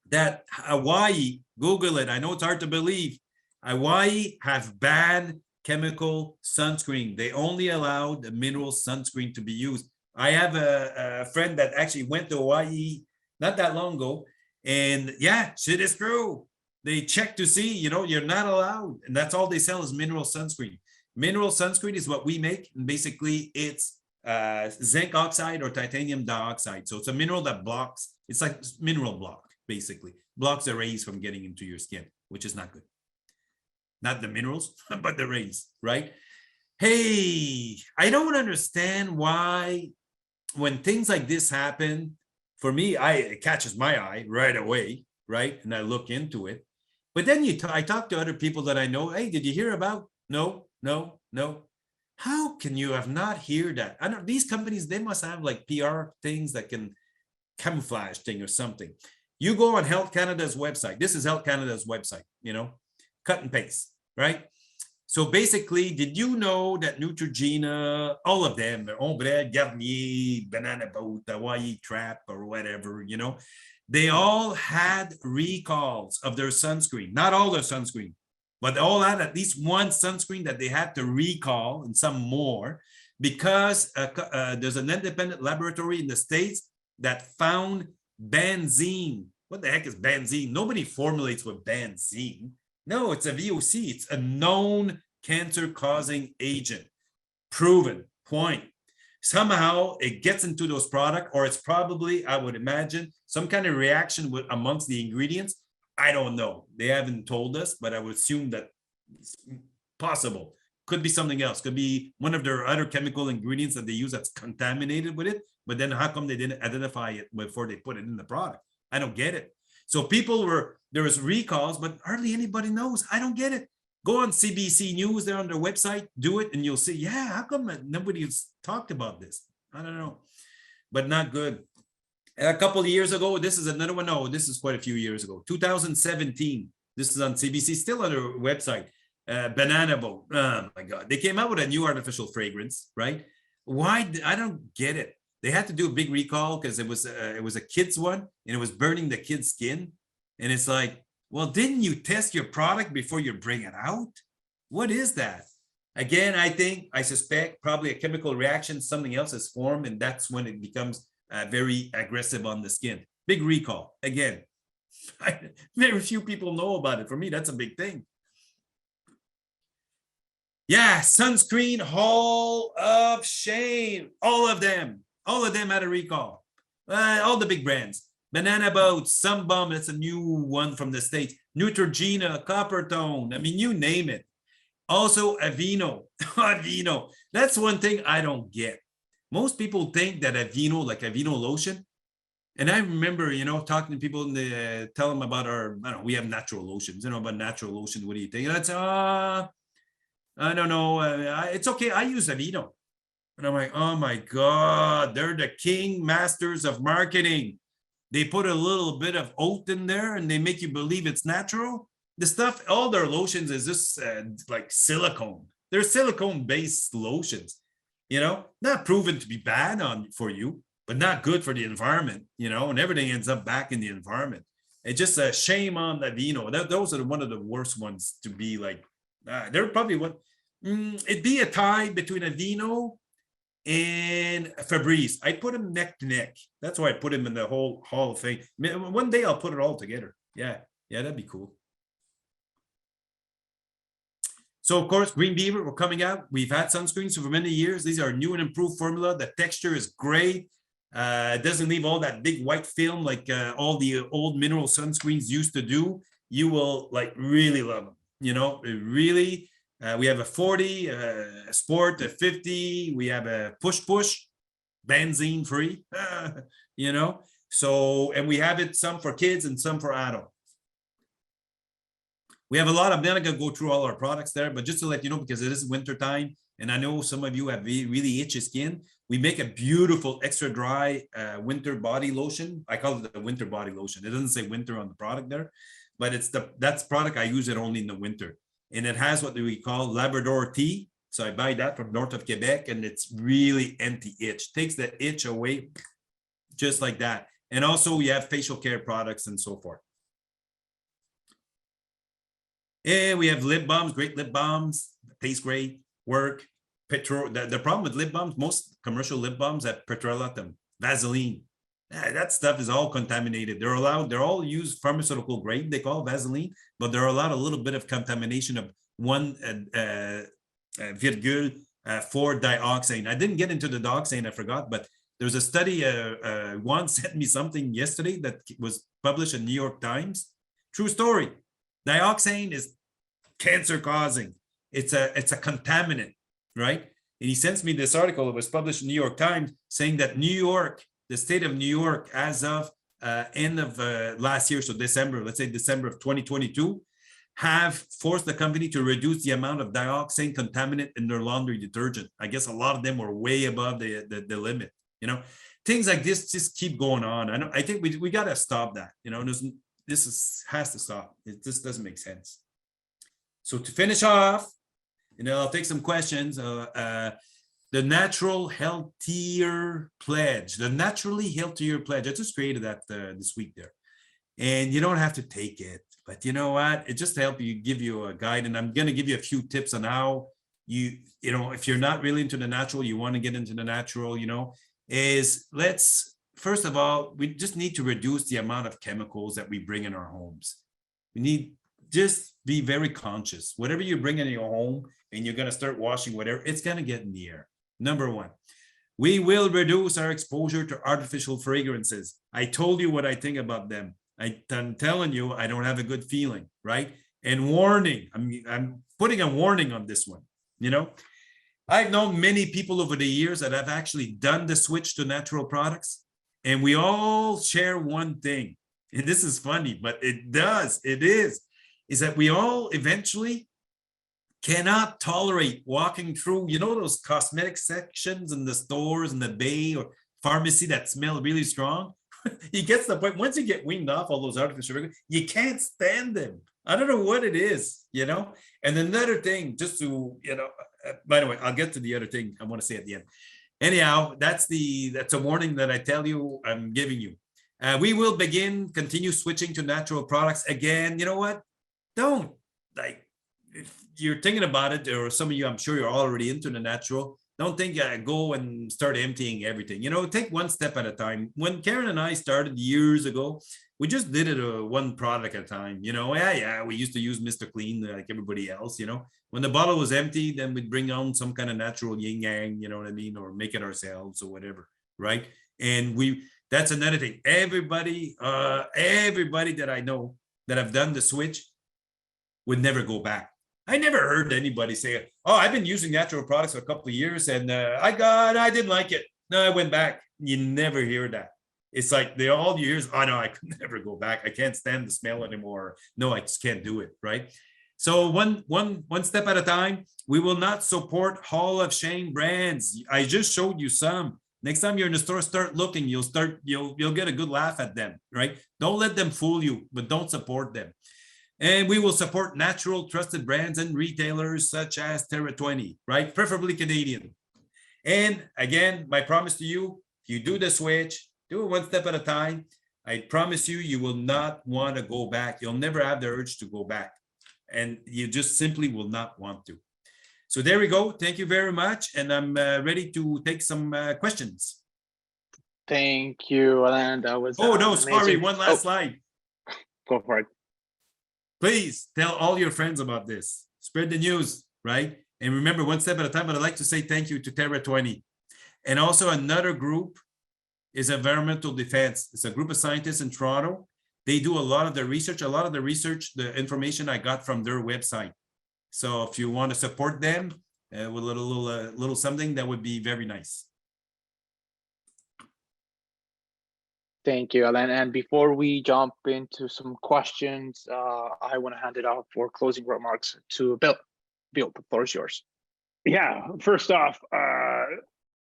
Speaker 3: that Hawaii, Google it. I know it's hard to believe. Hawaii have banned chemical sunscreen. They only allow the mineral sunscreen to be used. I have a friend that actually went to Hawaii not that long ago. And yeah, shit is true. They check to see, you know, you're not allowed. And that's all they sell is mineral sunscreen. Mineral sunscreen is what we make. And basically, it's zinc oxide or titanium dioxide. So it's a mineral that blocks, it's like mineral block, basically. Blocks the rays from getting into your skin, which is not good. Not the minerals, but the rays, right? Hey, I don't understand why when things like this happen, for me, it catches my eye right away, right? And I look into it. But then I talk to other people that I know. Hey, did you hear about? No. How can you have not heard that? I know these companies, they must have like PR things that can camouflage thing or something. You go on Health Canada's website. This is Health Canada's website, you know, cut and paste, right? So basically, did you know that Neutrogena, all of them, Ombre, Garnier, Banana Boat, Hawaii Trap, or whatever, you know, they all had recalls of their sunscreen. Not all their sunscreen, but they all had at least one sunscreen that they had to recall and some more because there's an independent laboratory in the States that found benzene. What the heck is benzene? Nobody formulates with benzene. No, it's a VOC. It's a known cancer-causing agent. Proven, point. Somehow it gets into those products, or it's probably, I would imagine, some kind of reaction amongst the ingredients. I don't know. They haven't told us, but I would assume that it's possible. Could be something else. Could be one of their other chemical ingredients that they use that's contaminated with it. But then how come they didn't identify it before they put it in the product? I don't get it. So there was recalls, but hardly anybody knows. I don't get it. Go on CBC News, they're on their website, do it, and you'll see, yeah, how come nobody has talked about this? I don't know, but not good. A couple of years ago, this is another one. No, this is quite a few years ago. 2017, this is on CBC, still on their website. Banana Boat, oh my God. They came out with a new artificial fragrance, right? Why? I don't get it. They had to do a big recall because it was a kid's one and it was burning the kid's skin. And it's like, well, didn't you test your product before you bring it out? What is that? Again, I suspect probably a chemical reaction, something else is formed, and that's when it becomes very aggressive on the skin. Big recall. Again, very few people know about it. For me, that's a big thing. Yeah, sunscreen hall of shame. All of them had a recall. All the big brands. Banana Boat, Sunbum, that's a new one from the States. Neutrogena, Coppertone, I mean, you name it. Also, Aveeno. Aveeno. That's one thing I don't get. Most people think that Aveeno, like Aveeno lotion, and I remember, talking to people and tell them about we have natural lotions, about natural lotions. What do you think? And that's, I don't know. It's okay. I use Aveeno. And I'm like, oh my God, they're the king masters of marketing. They put a little bit of oat in there and they make you believe it's natural. The stuff, all their lotions is just like silicone. They're silicone-based lotions, not proven to be bad for you, but not good for the environment, and everything ends up back in the environment. It's just a shame on Aveeno. Those are one of the worst ones to be like, they're probably one. It'd be a tie between Aveeno and Febreze. I put them neck to neck. That's why I put them in the whole Hall of Fame. One day I'll put it all together. Yeah, that'd be cool. So of course, Green Beaver, we're coming out. We've had sunscreens for many years. These are new and improved formula. The texture is great. It doesn't leave all that big white film like all the old mineral sunscreens used to do. You will really love them. Really. We have a 40, a sport, a 50. We have a push, benzene free, So, and we have it some for kids and some for adults. We have a lot of, I'm not going to go through all our products there, but just to let you know, because it is winter time, and I know some of you have really itchy skin, we make a beautiful extra dry winter body lotion. I call it the winter body lotion. It doesn't say winter on the product there, but that's product I use it only in the winter. And it has what we call Labrador tea. So I buy that from north of Quebec, and it's really anti-itch. Takes the itch away just like that. And also we have facial care products and so forth. And we have lip balms, great lip balms, taste great, work. The problem with lip balms, most commercial lip balms have petrolatum, Vaseline. That stuff is all contaminated. They're all used pharmaceutical grade, they call Vaseline, but they're allowed a little bit of contamination of 1.4 dioxane. I didn't get into the dioxane, I forgot, but there's a study, Juan sent me something yesterday that was published in New York Times. True story. Dioxane is cancer causing. It's a contaminant, right? And he sends me this article that was published in New York Times saying that the state of New York, as of end of last year, so December, let's say December of 2022, have forced the company to reduce the amount of dioxane contaminant in their laundry detergent. I guess a lot of them were way above the limit. Things like this just keep going on. I think we got to stop that. Has to stop. It just doesn't make sense. So to finish off, I'll take some questions. The Natural Healthier Pledge. The Naturally Healthier Pledge. I just created that this week there. And you don't have to take it. But you know what? It just helps you, give you a guide. And I'm going to give you a few tips on how if you're not really into the natural, you want to get into the natural, first of all, we just need to reduce the amount of chemicals that we bring in our homes. We need just be very conscious. Whatever you bring in your home and you're going to start washing whatever, it's going to get in the air. Number one, we will reduce our exposure to artificial fragrances. I told you what I think about them. I'm telling you, I don't have a good feeling, right? And warning, I'm putting a warning on this one. I've known many people over the years that have actually done the switch to natural products, and we all share one thing. And this is funny, but it is that we all eventually cannot tolerate walking through, those cosmetic sections in the stores in the Bay or pharmacy that smell really strong. He gets the point, once you get weaned off all those artificial fragrances, you can't stand them. I don't know what it is, And another thing, just to, by the way, I'll get to the other thing I want to say at the end. Anyhow, that's a warning that I tell you I'm giving you. We will continue switching to natural products again. You know what? Don't, like, if you're thinking about it, or some of you, I'm sure you're already into the natural. Don't think go and start emptying everything. Take one step at a time. When Karen and I started years ago, we just did it one product at a time. Yeah, we used to use Mr. Clean like everybody else. When the bottle was empty, then we'd bring on some kind of natural yin yang, you know what I mean, or make it ourselves or whatever, right? And that's another thing. Everybody that I know that have done the switch would never go back. I never heard anybody say, "Oh, I've been using natural products for a couple of years and I didn't like it. No, I went back." You never hear that. It's like all you hear is, "Oh no, I could never go back. I can't stand the smell anymore. No, I just can't do it." Right? So one step at a time. We will not support Hall of Shame brands. I just showed you some. Next time you're in the store, start looking. You'll get a good laugh at them. Right? Don't let them fool you, but don't support them. And we will support natural, trusted brands and retailers such as Terra 20, right? Preferably Canadian. And again, my promise to you, if you do the switch, do it one step at a time. I promise you, you will not want to go back. You'll never have the urge to go back. And you just simply will not want to. So there we go. Thank you very much. And I'm ready to take some questions.
Speaker 1: Thank you, Alain. That was
Speaker 3: no,
Speaker 1: amazing.
Speaker 3: Sorry. One last slide.
Speaker 2: Go for it.
Speaker 3: Please tell all your friends about this. Spread the news, right? And remember, one step at a time, but I'd like to say thank you to Terra 20. And also another group is Environmental Defense. It's a group of scientists in Toronto. They do a lot of the research. The information I got from their website. So if you want to support them with a little something, that would be very nice.
Speaker 1: Thank you, Alain. And before we jump into some questions, I want to hand it off for closing remarks to Bill. Bill, the floor is yours.
Speaker 2: Yeah, first off,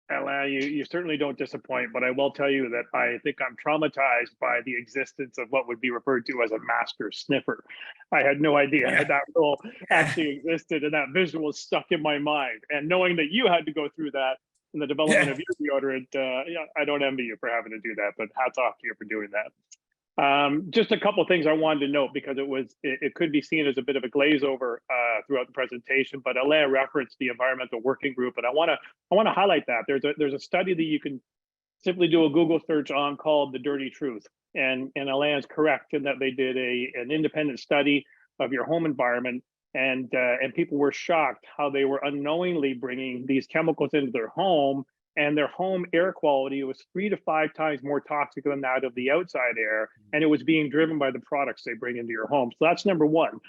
Speaker 2: Alain, you certainly don't disappoint, but I will tell you that I think I'm traumatized by the existence of what would be referred to as a master sniffer. I had no idea that role actually existed, and that visual is stuck in my mind. And knowing that you had to go through that in the development of your deodorant, I don't envy you for having to do that, but hats off to you for doing that. Just a couple of things I wanted to note, because it could be seen as a bit of a glaze over throughout the presentation, but Alain referenced the environmental working group, and I want to highlight that there's a study that you can simply do a Google search on called The Dirty Truth, and Alain is correct in that they did an independent study of your home environment, and people were shocked how they were unknowingly bringing these chemicals into their home. And their home air quality was 3 to 5 times more toxic than that of the outside air. And it was being driven by the products they bring into your home. So that's number one.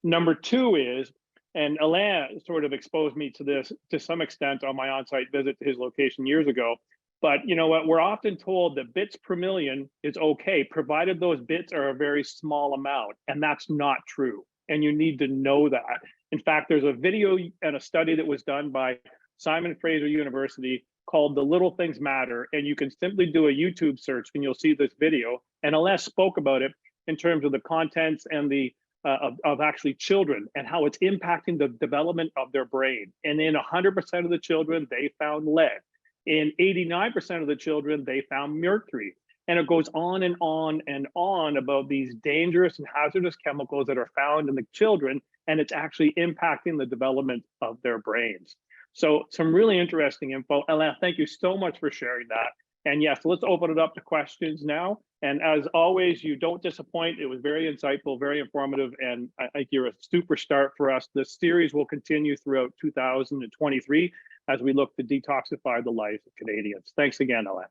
Speaker 2: Number two is, and Alain sort of exposed me to this to some extent on my on-site visit to his location years ago. But you know what? We're often told that bits per million is okay, provided those bits are a very small amount. And that's not true. And you need to know that. In fact, there's a video and a study that was done by Simon Fraser University called The Little Things Matter, and you can simply do a YouTube search and you'll see this video. And Alain spoke about it in terms of the contents and the of actually children and how it's impacting the development of their brain. And in 100% of the children, they found lead. In 89% of the children, they found mercury. And it goes on and on and on about these dangerous and hazardous chemicals that are found in the children, and it's actually impacting the development of their brains. So some really interesting info. Alain, thank you so much for sharing that. And yes, let's open it up to questions now. And as always, you don't disappoint. It was very insightful, very informative, and I think you're a super start for us. This series will continue throughout 2023 as we look to detoxify the lives of Canadians. Thanks again, Alain.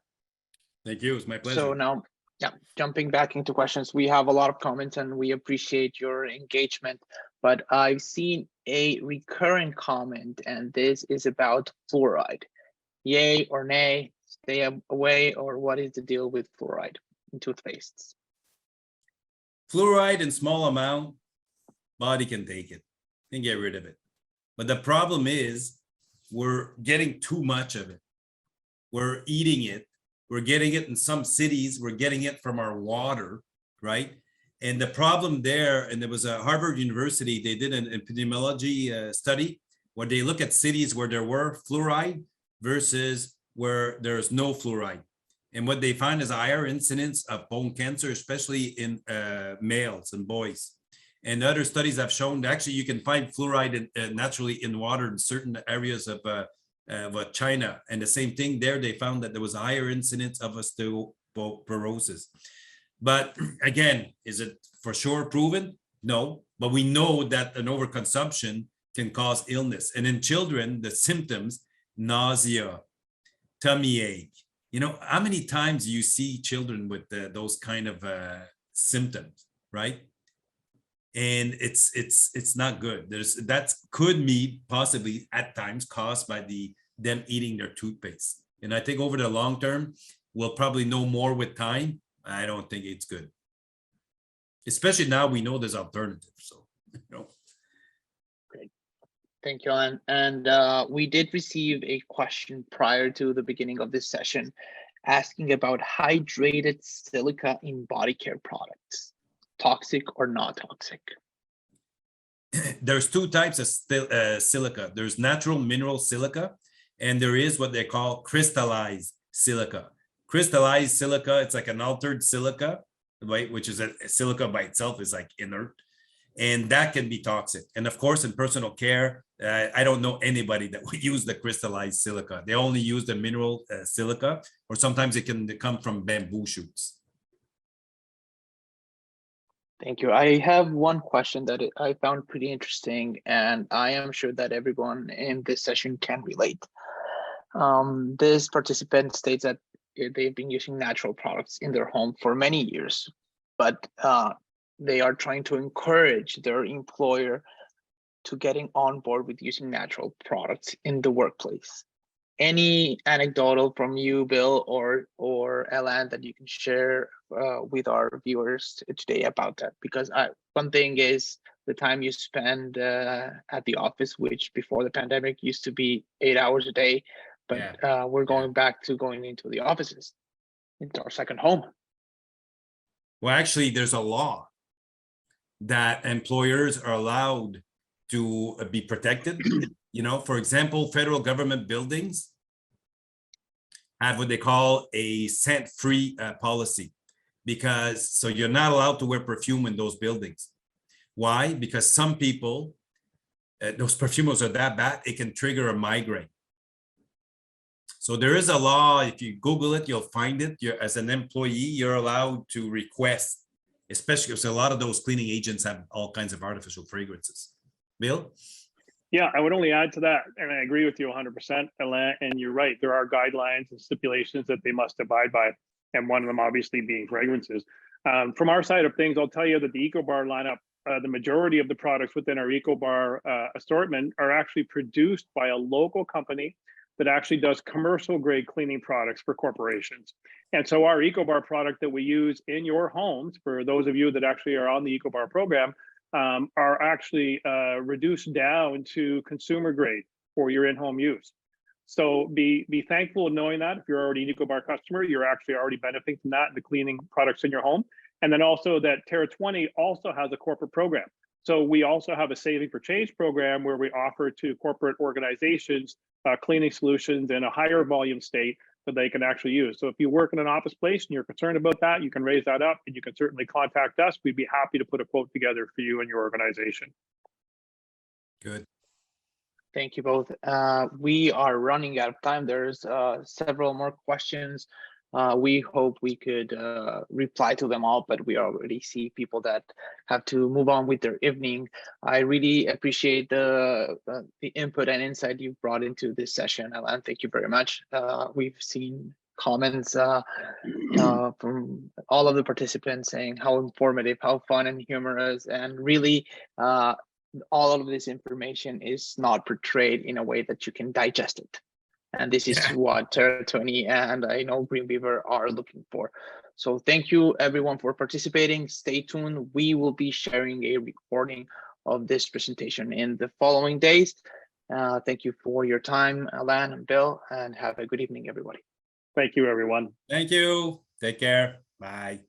Speaker 3: Thank you. It's my pleasure.
Speaker 1: So now, jumping back into questions, we have a lot of comments and we appreciate your engagement. But I've seen a recurrent comment, and this is about fluoride. Yay or nay, stay away, or what is the deal with fluoride in toothpastes?
Speaker 3: Fluoride in small amount, body can take it and get rid of it. But the problem is we're getting too much of it. We're eating it. We're getting it in some cities. We're getting it from our water, right? And the problem there, and there was a Harvard University, they did an epidemiology study where they look at cities where there were fluoride versus where there's no fluoride. And what they find is a higher incidence of bone cancer, especially in males and boys. And other studies have shown that actually you can find fluoride naturally in water in certain areas of China. And the same thing there, they found that there was a higher incidence of osteoporosis. But again, is it for sure proven? No, but we know that an overconsumption can cause illness. And in children, the symptoms, nausea, tummy ache. You know, how many times do you see children with those kind of symptoms, right? And it's not good. That could be possibly at times caused by them eating their toothpaste. And I think over the long term, we'll probably know more with time. I don't think it's good. Especially now we know there's alternatives. So, you know.
Speaker 1: Great. Thank you, Alain. And we did receive a question prior to the beginning of this session asking about hydrated silica in body care products, toxic or not toxic.
Speaker 3: There's two types of silica. There's natural mineral silica, and there is what they call crystallized silica. Crystallized silica, it's like an altered silica, right? Which is a silica by itself is like inert, and that can be toxic. And of course, in personal care, I don't know anybody that would use the crystallized silica. They only use the mineral silica, or sometimes it can come from bamboo shoots.
Speaker 1: Thank you. I have one question that I found pretty interesting, and I am sure that everyone in this session can relate. This participant states that they've been using natural products in their home for many years, but they are trying to encourage their employer to getting on board with using natural products in the workplace. Any anecdotal from you, Bill or Alain, that you can share with our viewers today about that? Because one thing is the time you spend at the office, which before the pandemic used to be 8 hours a day, but we're going back to going into the offices. It's our second home.
Speaker 3: Well, actually, there's a law that employers are allowed to be protected. You know, for example, federal government buildings have what they call a scent-free policy, because so you're not allowed to wear perfume in those buildings. Why? Because some people, those perfumes are that bad, it can trigger a migraine. So there is a law. If you Google it, you'll find it. As an employee, you're allowed to request, especially because a lot of those cleaning agents have all kinds of artificial fragrances. Bill?
Speaker 2: Yeah, I would only add to that, and I agree with you 100%, Alain, and you're right. There are guidelines and stipulations that they must abide by, and one of them obviously being fragrances. From our side of things, I'll tell you that the EcoBar lineup, the majority of the products within our EcoBar assortment are actually produced by a local company that actually does commercial grade cleaning products for corporations. And so our EcoBar product that we use in your homes, for those of you that actually are on the EcoBar program, are actually reduced down to consumer grade for your in-home use. So be thankful knowing that if you're already an EcoBar customer, you're actually already benefiting from that, the cleaning products in your home. And then also that Terra 20 also has a corporate program. So we also have a Saving for Change program where we offer to corporate organizations cleaning solutions in a higher volume state that they can actually use. So if you work in an office place and you're concerned about that, you can raise that up and you can certainly contact us. We'd be happy to put a quote together for you and your organization.
Speaker 3: Good.
Speaker 1: Thank you both. We are running out of time. There's several more questions. We hope we could reply to them all, but we already see people that have to move on with their evening. I really appreciate the input and insight you've brought into this session, Alain. Thank you very much. We've seen comments from all of the participants saying how informative, how fun and humorous, and really all of this information is not portrayed in a way that you can digest it. And this is what Terra 20 and I know Green Beaver are looking for. So thank you everyone for participating. Stay tuned. We will be sharing a recording of this presentation in the following days. Thank you for your time, Alain and Bill, and have a good evening, everybody.
Speaker 2: Thank you, everyone.
Speaker 3: Thank you. Take care. Bye.